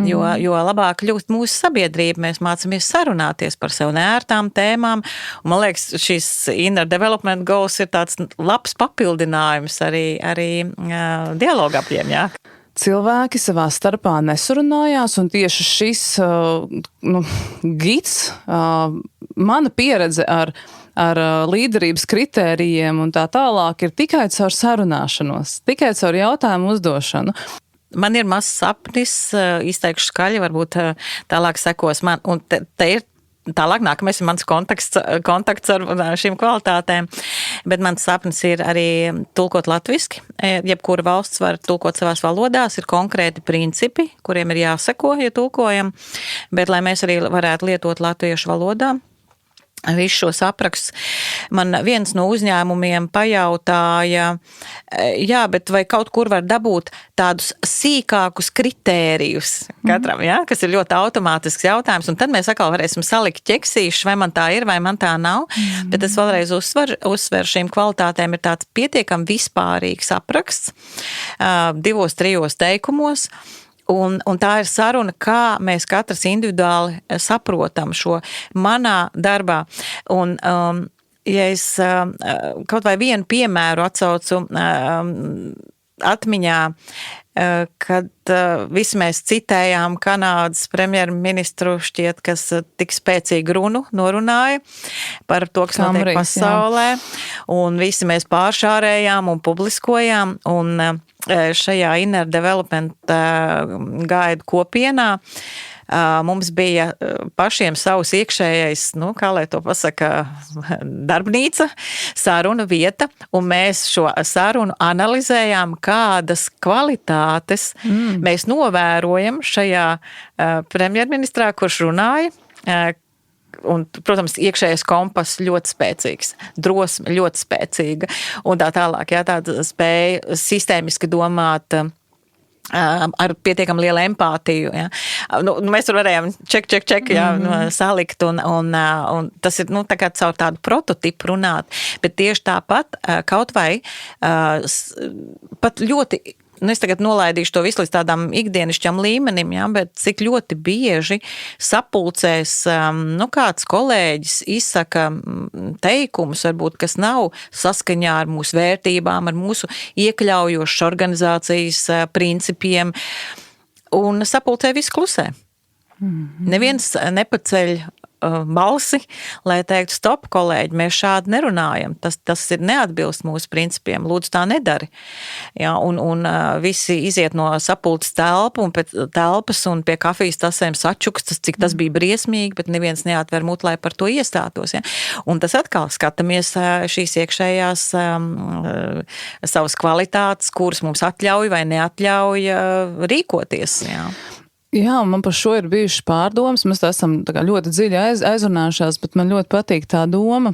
jo labāk kļūst mūsu sabiedrība. Mēs mācāmies sarunāties par sev neērtām tēmām. Un, man liekas, šis Inner Development Goals ir tāds labs papildinājums arī dialoga apļiem, jā. Cilvēki savā starpā nesurunājās, un tieši šis gids, mana pieredze ar līderības kritērijiem un tā tālāk ir tikai caur sarunāšanos, tikai caur jautājumu uzdošanu. Man ir mazs sapnis, izteikšu skaļi, varbūt tālāk sekos man, un te ir tālāk nākamais ir mans kontakts ar šīm kvalitātēm, bet mans sapnis ir arī tulkot latviski. Jebkura valsts var tulkot savās valodās, ir konkrēti principi, kuriem ir jāseko, ja tulkojam, bet lai mēs arī varētu lietot latviešu valodā, visu šos aprakstus. Man viens no uzņēmumiem pajautāja, bet vai kaut kur var dabūt tādus sīkākus kritērijus katram, kas ir ļoti automātisks jautājums, un tad mēs atkal varēsim salikt ķeksīšus, vai man tā ir, vai man tā nav. Bet es vēlreiz uzsveru šīm kvalitātēm ir tāds pietiekami vispārīgs apraksts 2-3 teikumos, un tā ir saruna, kā mēs katrs individuāli saprotam šo manā darbā. Un ja es kaut vai vienu piemēru atsaucu atmiņā, kad visi mēs citējām Kanādas premjerministru šķiet, kas tik spēcīgu runu norunāja par to, kas notiek pasaulē, un visi mēs pāršārējām un publiskojām, un šajā Inner Development Guide kopienā mums bija pašiem savs iekšējais, kā lai to pasaka, darbnīca, saruna vieta, un mēs šo sarunu analizējām, kādas kvalitātes mēs novērojam šajā premjerministrā, kurš runāja. Un, protams, iekšējais kompass ļoti spēcīgs, drosme ļoti spēcīga, un tā tālāk, tāda spēja sistēmiski domāt, ar pietiekam lielu empātiju. Ja. Mēs tur varējām ček, salikt, un tas ir tā kā caur tādu prototipu runāt, bet tieši tāpat kaut vai pat ļoti, es tagad nolaidīšu to visu līdz tādām ikdienišķam līmenim, bet cik ļoti bieži sapulcēs, kāds kolēģis izsaka teikumus, varbūt, kas nav saskaņā ar mūsu vērtībām, ar mūsu iekļaujošas organizācijas principiem, un sapulcē viss klusē. Neviens nepaceļ balsi, lai teiktu, stop, kolēģi, mēs šādi nerunājam. Tas ir neatbilst mūsu principiem. Lūdzu, tā nedari. Ja, un visi iziet no sapulces telpas un pie kafijas tasēm sačukstas, cik tas bija briesmīgi, bet neviens neatver mutu, lai par to iestātos. Ja. Un tas atkal skatāmies šīs iekšējās savas kvalitātes, kuras mums atļauj vai neatļauj rīkoties. Ja. Jā, man par šo ir bijušas pārdomas, mēs tā esam ļoti dziļi aizrunājušās, bet man ļoti patīk tā doma.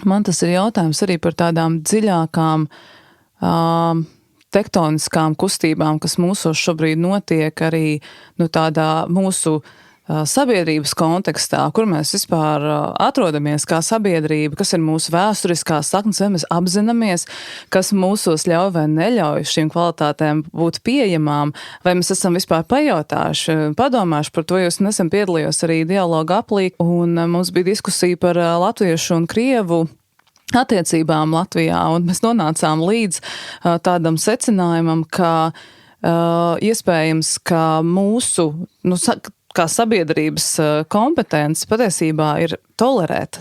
Man tas ir jautājums arī par tādām dziļākām tektoniskām kustībām, kas mūsos šobrīd notiek arī tādā mūsu sabiedrības kontekstā, kur mēs vispār atrodamies kā sabiedrība, kas ir mūsu vēsturiskās saknes, vai mēs apzināmies, kas mūsos ļauj vai neļauj šīm kvalitātēm būt pieejamām, vai mēs esam vispār padomājuši par to, jo es nesen piedalījos arī dialogu aplī, un mums bija diskusija par latviešu un krievu attiecībām Latvijā, un mēs nonācām līdz tādam secinājumam, ka iespējams, ka mūsu, kā sabiedrības kompetence patiesībā ir tolerēt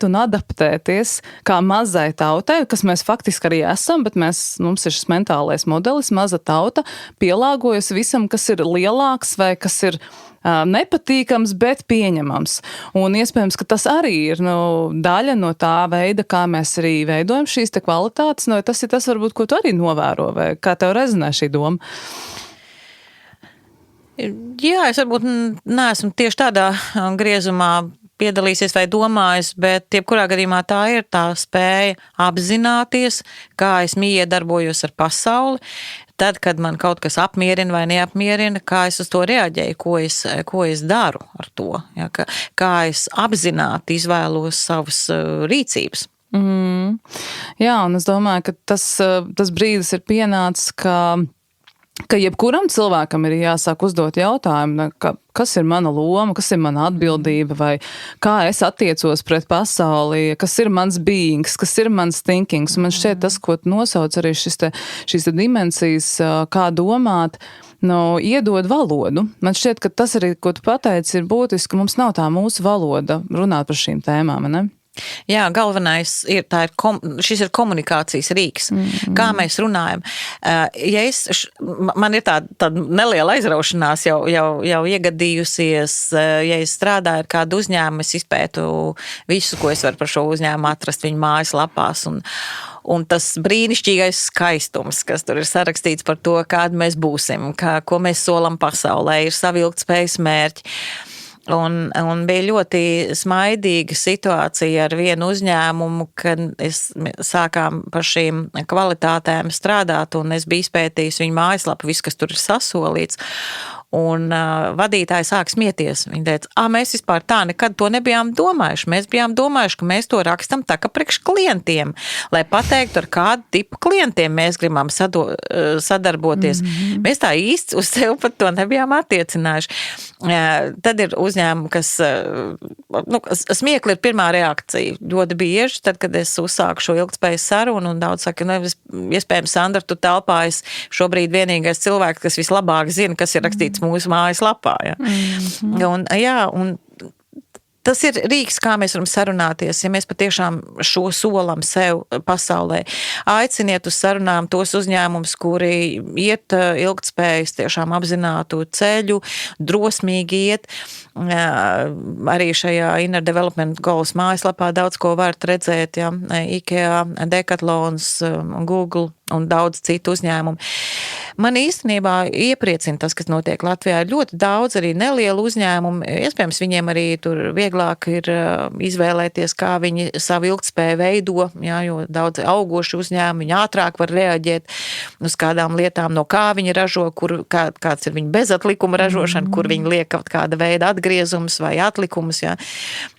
un adaptēties kā mazai tautai, kas mēs faktiski arī esam, bet mums ir šis mentālais modelis, maza tauta pielāgojas visam, kas ir lielāks vai kas ir nepatīkams, bet pieņemams. Un iespējams, ka tas arī ir daļa no tā veida, kā mēs arī veidojam šīs te kvalitātes. Tas ir tas, varbūt, ko tu arī novēro, vai kā tev rezonē šī doma? Jā, es varbūt neesmu tieši tādā griezumā piedalīsies vai domājis, bet jebkurā gadījumā tā ir tā spēja apzināties, kā es iedarbojos ar pasauli, tad, kad man kaut kas apmierina vai neapmierina, kā es uz to reaģēju, ko es daru ar to, ja, kā es apzināti izvēlos savas rīcības. Jā, un es domāju, ka tas brīdis ir pienācis, ka jebkuram cilvēkam ir jāsāk uzdot jautājumu, kas ir mana loma, kas ir mana atbildība, vai kā es attiecos pret pasauli, kas ir mans beings, kas ir mans thinkings. Un man šķiet tas, ko nosauc arī šīs dimensijas, kā domāt, iedod valodu. Man šķiet, ka tas arī, ko tu pateici, ir būtiski, mums nav tā mūsu valoda runāt par šīm tēmām, ne? Jā, galvenais ir, šis ir komunikācijas rīks, kā mēs runājam. Man ir tāda neliela aizraušanās jau iegadījusies, ja es strādāju ar kādu uzņēmumu, es izpētu visu, ko es varu par šo uzņēmumu atrast viņu mājaslapās, un tas brīnišķīgais skaistums, kas tur ir sarakstīts par to, kādi mēs būsim, ko mēs solam pasaulē, ir savi ilgtspējas mērķi. Un bija ļoti smaidīga situācija ar vienu uzņēmumu, kad sākām par šīm kvalitātēm strādāt, un es biju izpētījis viņu mājaslapu, viss, kas tur ir sasolīts. Un vadītāji sāk smieties. Viņi teica, mēs vispār tā nekad to nebijām domājuši. Mēs bijām domājuši, ka mēs to rakstam tā kā priekš klientiem, lai pateiktu, ar kādu tipu klientiem mēs gribam sadarboties. Mēs tā īsti uz sevi pat to nebijām attiecinājuši. Tad ir uzņēmumi, kas, smiekli ir pirmā reakcija. Ļoti bieži, tad, kad es uzsāku šo ilgtspējas sarunu, un daudz saka, iespējams, Sandra, tu telpājas šobrīd vienīgais cilvēks, kas vislabāk zina, kas ir rakstīts mūsu mājas lapā. Ja? Un tas ir rīks, kā mēs varam sarunāties, ja mēs patiešām šo solam sev pasaulē. Aiciniet uz sarunām tos uzņēmumus, kuri iet ilgtspējas tiešām apzinātu ceļu, drosmīgi iet. Arī šajā Inner Development Goals mājaslapā daudz ko varat redzēt, ja? IKEA, Decathlons, Google un daudz citu uzņēmumu. Man īstenībā iepriecina tas, kas notiek Latvijā. Ir ļoti daudz arī nelielu uzņēmumu. Iespējams, viņiem arī tur vieglāk ir izvēlēties, kā viņi savu ilgtspēju veido, jā, jo daudz augoši uzņēmumi, viņi ātrāk var reaģēt uz kādām lietām, no kā viņi ražo, kāds ir viņa bezatlikuma ražošana, kur viņi liek kaut kāda veida atgriezumus vai atlikumus, jā,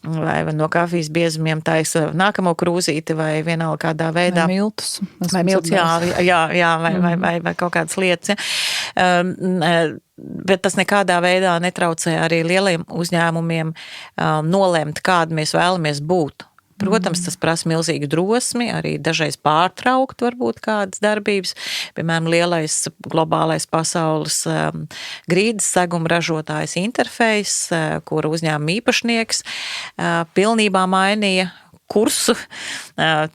vai no kafijas biezumiem taisa nākamo krūzīti vai vienalga kādā veidā. Vai miltus. Vai miltus, jā, vai kaut kādas lietas. Ja. Bet tas nekādā veidā netraucē arī lieliem uzņēmumiem nolemt, kādu mēs vēlamies būt. Protams, tas prasa milzīgu drosmi, arī dažreiz pārtraukt varbūt kādas darbības. Piemēram, lielais globālais pasaules grīdas seguma ražotājs Interface, kura uzņēmuma īpašnieks pilnībā mainīja kursu,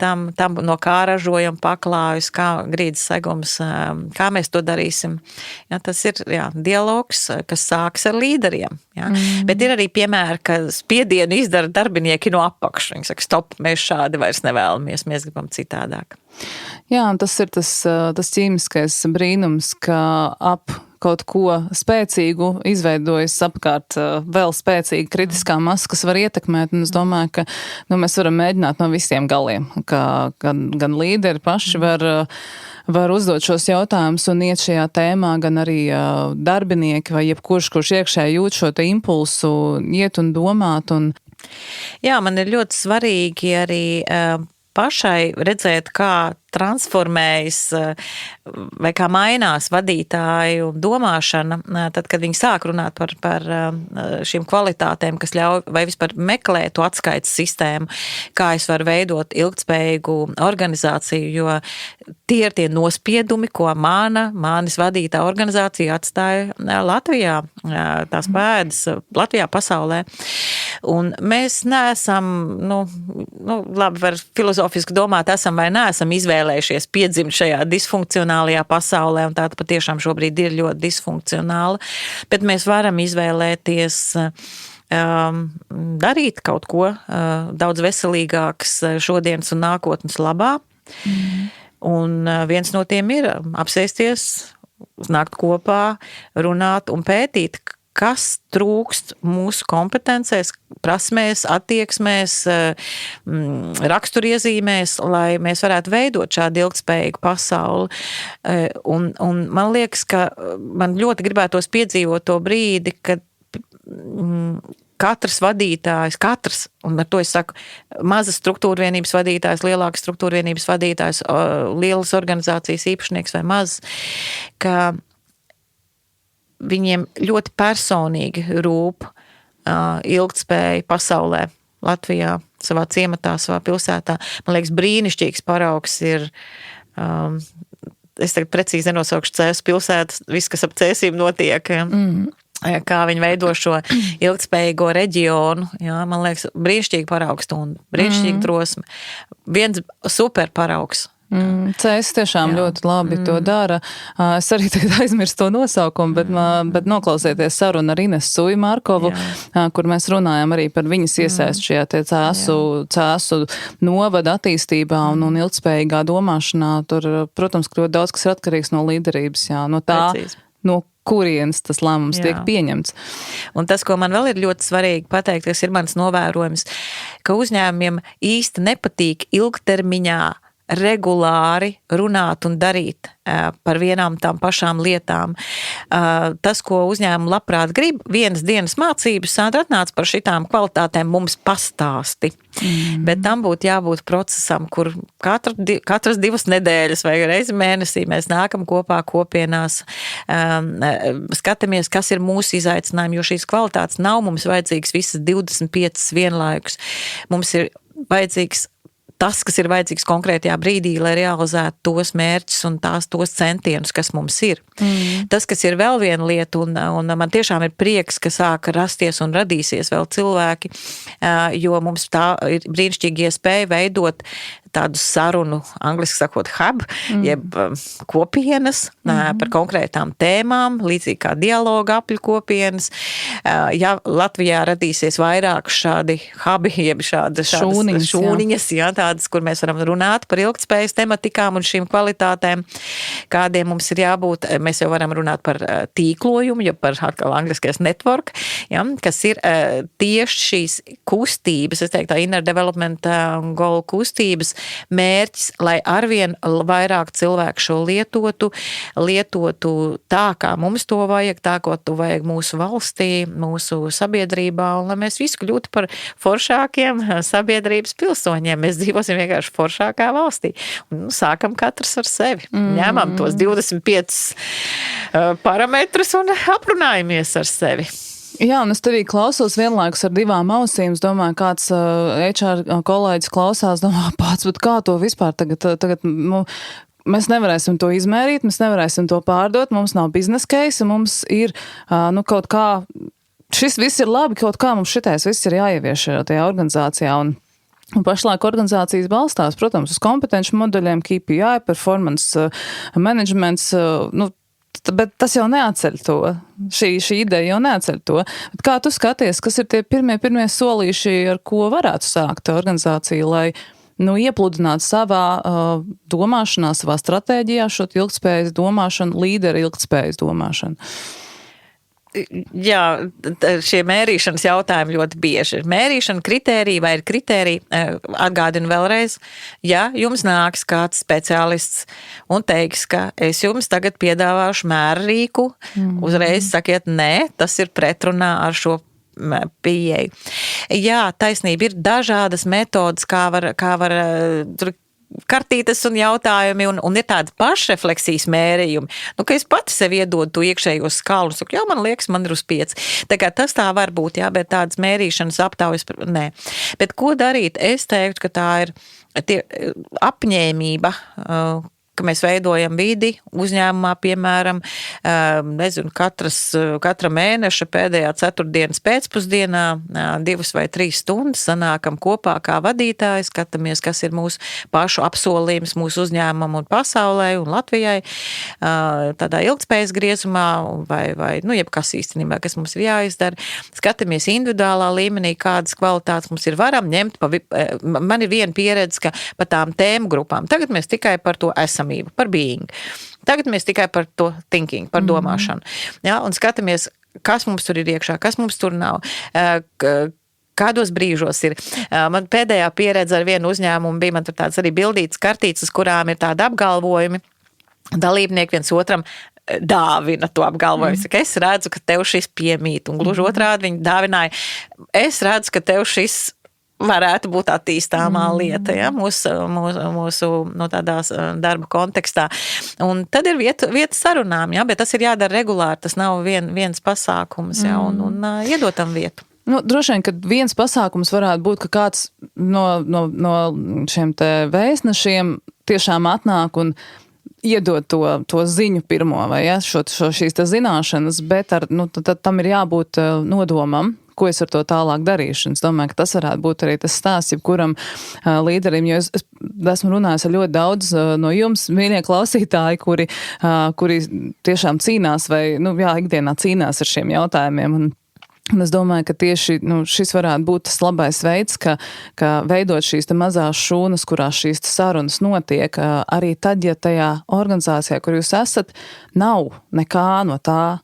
tam no kā ražojam paklājus, kā grīdas segums, kā mēs to darīsim. Ja, tas ir dialogs, kas sāks ar līderiem. Ja. Bet ir arī piemēri, ka spiedienu izdara darbinieki no apakšas. Viņi saka, stop, mēs šādi vairs nevēlamies, mēs gribam citādāk. Jā, un tas ir tas ķīmiskais brīnums, ka ap kaut ko spēcīgu izveidojas apkārt vēl spēcīga kritiskā masa, kas var ietekmēt, un es domāju, ka mēs varam mēģināt no visiem galiem, ka gan līderi paši var uzdot šos jautājumus un iet šajā tēmā, gan arī darbinieki vai jebkurš, kurš iekšēji jūt šo te impulsu, iet un domāt. Jā, man ir ļoti svarīgi arī pašai redzēt, kā transformējas vai kā mainās vadītāju domāšana, tad, kad viņi sāk runāt par šīm kvalitātēm, kas ļauj vai vispār meklēt to atskaites sistēmu, kā es varu veidot ilgtspējīgu organizāciju, jo tie ir tie nospiedumi, ko manis vadītā organizācija atstāja Latvijā, tās pēdas Latvijā, pasaulē. Un mēs neesam, labi, var filozofiski domāt, esam vai neesam izvēlējušies piedzimt šajā disfunkcionālajā pasaulē, un tā patiešām šobrīd ir ļoti disfunkcionāla, bet mēs varam izvēlēties darīt kaut ko daudz veselīgāks šodienas un nākotnes labā. Un viens no tiem ir apsēsties, nākt kopā, runāt un pētīt, kas trūkst mūsu kompetencēs, prasmēs, attieksmēs, raksturiezīmēs, lai mēs varētu veidot šādu ilgtspējīgu pasauli. Un man liekas, ka man ļoti gribētos piedzīvot to brīdi, kad katrs vadītājs, un ar to es saku, mazas struktūrvienības vadītājs, lielākas struktūrvienības vadītājs, lielas organizācijas īpašnieks vai mazs, ka viņiem ļoti personīgi rūp ilgtspēja pasaulē, Latvijā, savā ciematā, savā pilsētā. Man liekas, brīnišķīgs paraugs ir, es tagad precīzi nenosaukšu Cēsu pilsētas, viss, kas ap Cēsīm notiek, kā viņi veido šo ilgtspējīgo reģionu. Jā, man liekas, brīnišķīgi paraugs un brīnišķīgi drosme. Viens super paraugs. Cēs tiešām ļoti labi to dara. Es arī tagad aizmirstu to nosaukumu, bet noklausieties sarunu ar Inesu Suju Markovu, kur mēs runājam arī par viņas iesaistu šajā te Cēsu novada attīstībā un ilgtspējīgā domāšanā. Tur, protams, ļoti daudz, kas ir atkarīgs no līderības, no tā, no kurienes tas lēmums tiek pieņemts. Un tas, ko man vēl ir ļoti svarīgi pateikt, kas ir mans novērojums, ka uzņēmumiem īsti nepatīk ilgtermiņā regulāri runāt un darīt par vienām tām pašām lietām. Tas, ko uzņēmumi labprāt grib, vienas dienas mācības, Sandra atnāca par šitām kvalitātēm mums pastāsti. Bet tam būtu jābūt procesam, kur katras 2 nedēļas vai reizi mēnesī mēs nākam kopā kopienās, skatāmies, kas ir mūsu izaicinājumi, jo šīs kvalitātes nav mums vajadzīgas visas 25 vienlaikus. Mums ir vajadzīgs tas, kas ir vajadzīgs konkrētajā brīdī, lai realizētu tos mērķus un tos centienus, kas mums ir. Tas, kas ir vēl viena lieta, un man tiešām ir prieks, ka sāka rasties un radīsies vēl cilvēki, jo mums tā ir brīnišķīgi iespēja veidot tādu sarunu, angliski sakot, hub, jeb kopienas par konkrētām tēmām, līdzīgi kā dialoga apļu kopienas. Ja Latvijā radīsies vairāk šādi hubi, jeb šādas šūniņas, jā, tādas, kur mēs varam runāt par ilgtspējas tematikām un šīm kvalitātēm, kādiem mums ir jābūt. Mēs jau varam runāt par tīklojumu, ja par atkal angliskais network, ja, kas ir tieši šīs kustības, es teiktu, tā inner development goal kustības mērķis, lai arvien vairāk cilvēku šo lietotu tā, kā mums to vajag, tā, ko to vajag mūsu valstī, mūsu sabiedrībā, un lai mēs visi kļūtu par foršākiem sabiedrības pilsoņiem. Mēs dzīvosim vienkārši foršākā valstī. Un sākam katrs ar sevi. Ņemam tos 25 parametrus un aprunājamies ar sevi. Jā, un es tevī klausos vienlaikus ar 2 ausīm. Es domāju, kāds HR kolēģis klausās, domā, pats, bet kā to vispār tagad mēs nevarēsim to izmērīt, mēs nevarēsim to pārdot, mums nav business case, mums ir, kaut kā, šis viss ir labi, kaut kā mums šitais viss ir jāievieš tajā organizācijā, un pašlaik organizācijas balstās, protams, uz kompetenci modeļiem, KPI, performance managements, bet tas jau neatceļ to. Šī ideja jau neatceļ to. Bet kā tu skaties, kas ir tie pirmie solīši, ar ko varētu sākt organizācija, lai iepludinātu savā domāšanā, savā stratēģijā šo ilgtspējas domāšanu, līderi ilgtspējas domāšanu? Jā, šie mērīšanas jautājumi ļoti bieži ir. Mērīšana kritērija vai ir kritērija, atgādinu vēlreiz, ja jums nāks kāds speciālists un teiks, ka es jums tagad piedāvāšu mērrīku, uzreiz sakiet, nē, tas ir pretrunā ar šo pieeju. Jā, taisnība, ir dažādas metodas, kā var tur kartītes un jautājumi, un ir tāda pašrefleksijas mērījumi, ka es pati sev iedodu to iekšējo skalu, un saku, jā, man liekas, man ir uz 5. Tā kā tas tā var būt, jā, bet tādas mērīšanas aptaujas, nē. Bet ko darīt? Es teiktu, ka tā ir apņēmība, ka mēs veidojam vidi uzņēmumā, piemēram, katra mēneša pēdējā ceturtdienas pēcpusdienā 2 vai 3 stundas sanākam kopā kā vadītāji, skatāmies, kas ir mūsu pašu apsolījums mūsu uzņēmumam un pasaulē un Latvijai, tādā ilgtspējas griezumā vai jebkas īstenībā, kas mums ir jāizdara. Skatāmies individuālā līmenī, kādas kvalitātes mums ir, varam ņemt, man ir viena pieredze, ka pa tām tēmu grupām, tagad mēs tikai par to esam, par being. Tagad mēs tikai par to thinking, par domāšanu. Ja, un skatāmies, kas mums tur ir iekšā, kas mums tur nav, kādos brīžos ir. Man pēdējā pieredze ar vienu uzņēmumu bija, man tur tāds arī bildītas kartītes, uz kurām ir tādi apgalvojumi, dalībnieki viens otram dāvina to apgalvojumu. Saka, es redzu, ka tev šis piemīt, un gluži otrādi viņi dāvināja, es redzu, ka tev šis varētu būt attīstāmā lieta, ja, mūsu tādās darba kontekstā. Un tad ir vieta sarunām, ja, bet tas ir jādara regulāri, tas nav viens pasākums, ja, un iedotam vietu. Droši vien, ka viens pasākums varētu būt, ka kāds no šiem te vēstnešiem tiešām atnāk un iedod to ziņu pirmo, vai ja, šīs te zināšanas, bet tad tam ir jābūt nodomam, ko es ar to tālāk darīšu. Es domāju, ka tas varētu būt arī tas stāsts, jebkuram līderim, jo es esmu runājis ar ļoti daudz no jums, mīļie klausītāji, kuri tiešām cīnās vai, ikdienā cīnās ar šiem jautājumiem. Un es domāju, ka tieši šis varētu būt tas labais veids, ka veidot šīs te mazās šūnas, kurās šīs te sarunas notiek, arī tad, ja tajā organizācijā, kur jūs esat, nav nekā no tā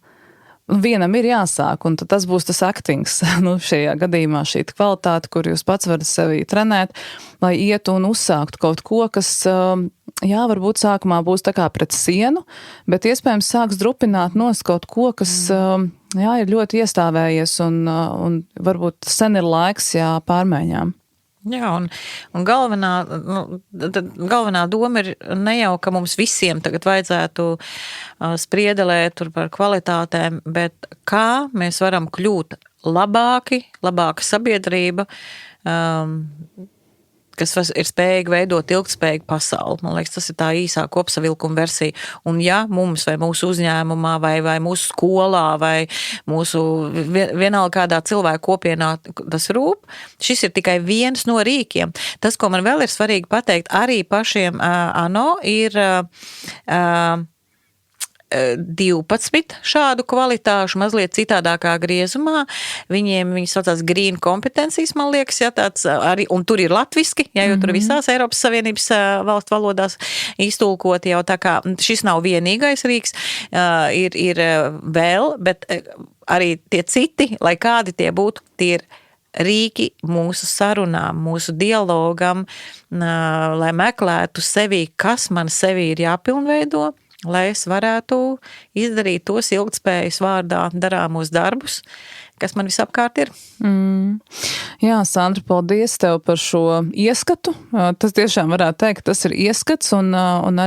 vienam ir jāsāk, un tad tas būs tas aktings, šajā gadījumā šī kvalitāte, kur jūs pats varat sevi trenēt, lai ietu un uzsāktu kaut ko, kas, varbūt sākumā būs tā kā pret sienu, bet iespējams sāks drupināt nost kaut ko, kas, ir ļoti iestāvējies un varbūt sen ir laiks, pārmaiņām. Jā, un galvenā doma ir ne jau, ka mums visiem tagad vajadzētu spriedelēt par kvalitātēm, bet kā mēs varam kļūt labāka sabiedrība, kas ir spējīgi veidot ilgtspējīgu pasauli. Man liekas, tas ir tā īsā kopsavilkuma versija. Un ja mums vai mūsu uzņēmumā vai mūsu skolā vai mūsu vienalga kādā cilvēku kopienā tas rūp, šis ir tikai viens no rīkiem. Tas, ko man vēl ir svarīgi pateikt, arī pašiem ANO ir 12 šādu kvalitāšu, mazliet citādākā griezumā. Viņi saucās green kompetencijas, man liekas, tāds arī, un tur ir latviski, jo tur visās Eiropas Savienības valstu valodās iztulkot jau tā kā, šis nav vienīgais rīks, ir vēl, bet arī tie citi, lai kādi tie būtu, tie ir rīki mūsu sarunām, mūsu dialogam, lai meklētu sevī, kas man sevī ir jāpilnveido, lai es varētu izdarīt tos ilgtspējas vārdā darāmos darbus, kas man visapkārt ir. Jā, Sandra, paldies tev par šo ieskatu. Tas tiešām varētu teikt, tas ir ieskats un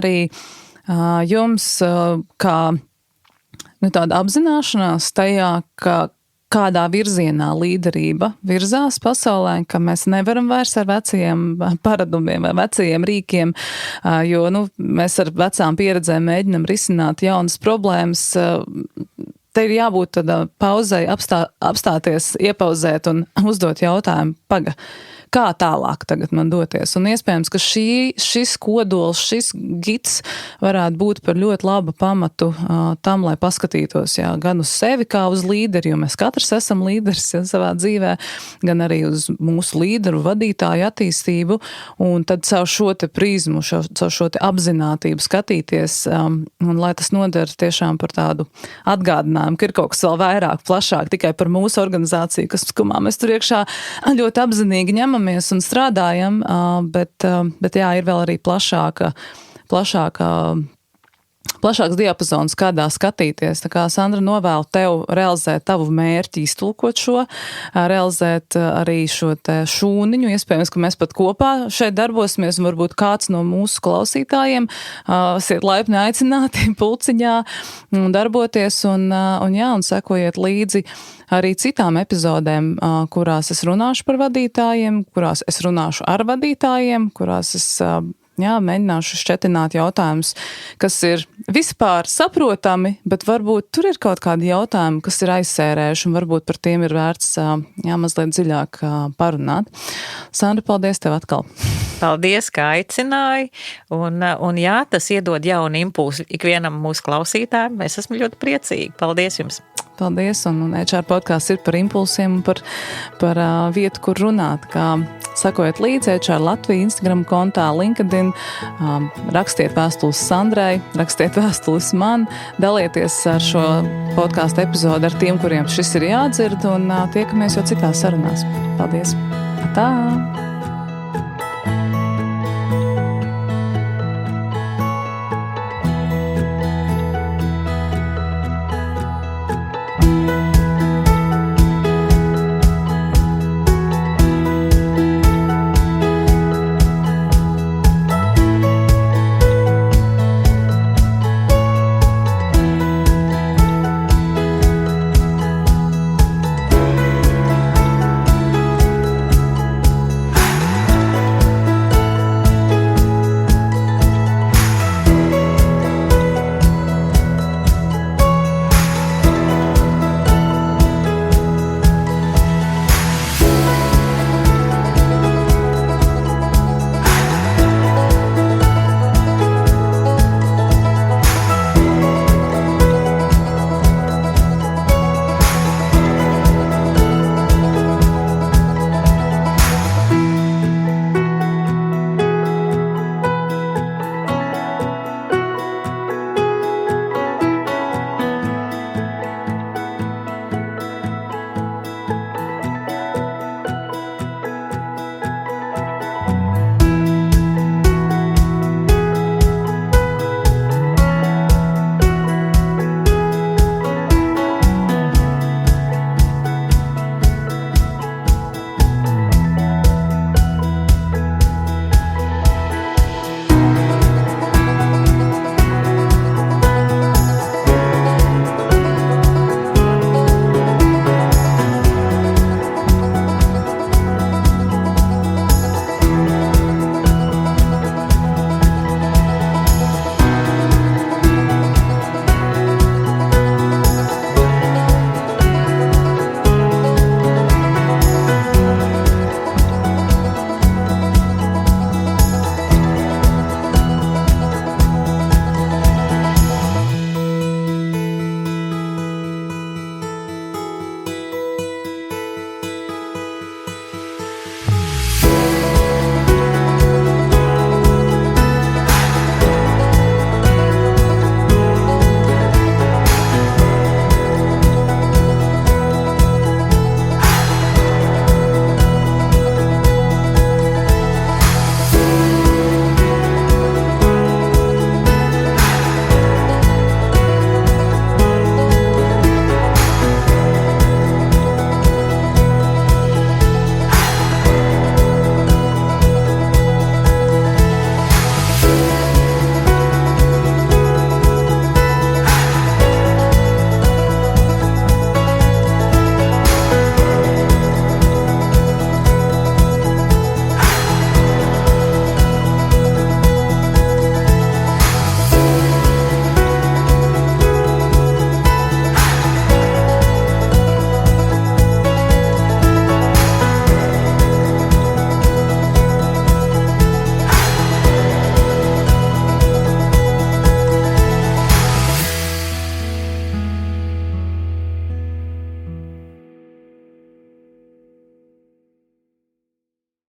arī jums kā tāda apzināšanās tajā, ka kādā virzienā līderība virzās pasaulē, ka mēs nevaram vairs ar vecajiem paradumiem vai vecajiem rīkiem, jo mēs ar vecām pieredzēm mēģinam risināt jaunas problēmas. Te ir jābūt tādā pauzei, apstāties, iepauzēt un uzdot jautājumu, kā tālāk tagad man doties. Un iespējams, ka šis kodols, šis gids varētu būt par ļoti labu pamatu tam, lai paskatītos gan uz sevi kā uz līderi, jo mēs katrs esam līderis savā dzīvē, gan arī uz mūsu līderu vadītāju attīstību, un tad caur šo te prizmu, caur šo te apzinātību skatīties, un lai tas noder tiešām par tādu atgādinājumu, ka ir kaut kas vēl vairāk, plašāk tikai par mūsu organizāciju, kas skumā mēs tur iekšā ļoti apzinīgi ņemamies un strādājam, bet ir vēl arī plašāks diapazons, kādā skatīties. Tā kā Sandra novēl tev realizēt tavu mērķi, iztulkot šo, realizēt arī šo te šūniņu. Iespējams, ka mēs pat kopā šeit darbosimies, un varbūt kāds no mūsu klausītājiem esiet laipni aicināti pulciņā darboties un sekojiet līdzi arī citām epizodēm, kurās es runāšu par vadītājiem, kurās es runāšu ar vadītājiem, kurās es mēģināšu šķetināt jautājumus, kas ir vispār saprotami, bet varbūt tur ir kaut kādi jautājumi, kas ir aizsērējuši, un varbūt par tiem ir vērts mazliet dziļāk parunāt. Sandra, paldies tev atkal! Paldies, ka aicināji, un jā, tas iedod jaunu impulsu ikvienam mūsu klausītājiem. Es esmu ļoti priecīga. Paldies jums! Paldies, un HR podcasts ir par impulsiem un par vietu, kur runāt, kā sakojiet līdzi HR Latvija Instagram kontā, LinkedIn, rakstiet vēstules Sandrai, rakstiet vēstules man, dalieties ar šo podcastu epizodu ar tiem, kuriem šis ir jādzird, un tiekamies jau citās sarunās. Paldies! Atā!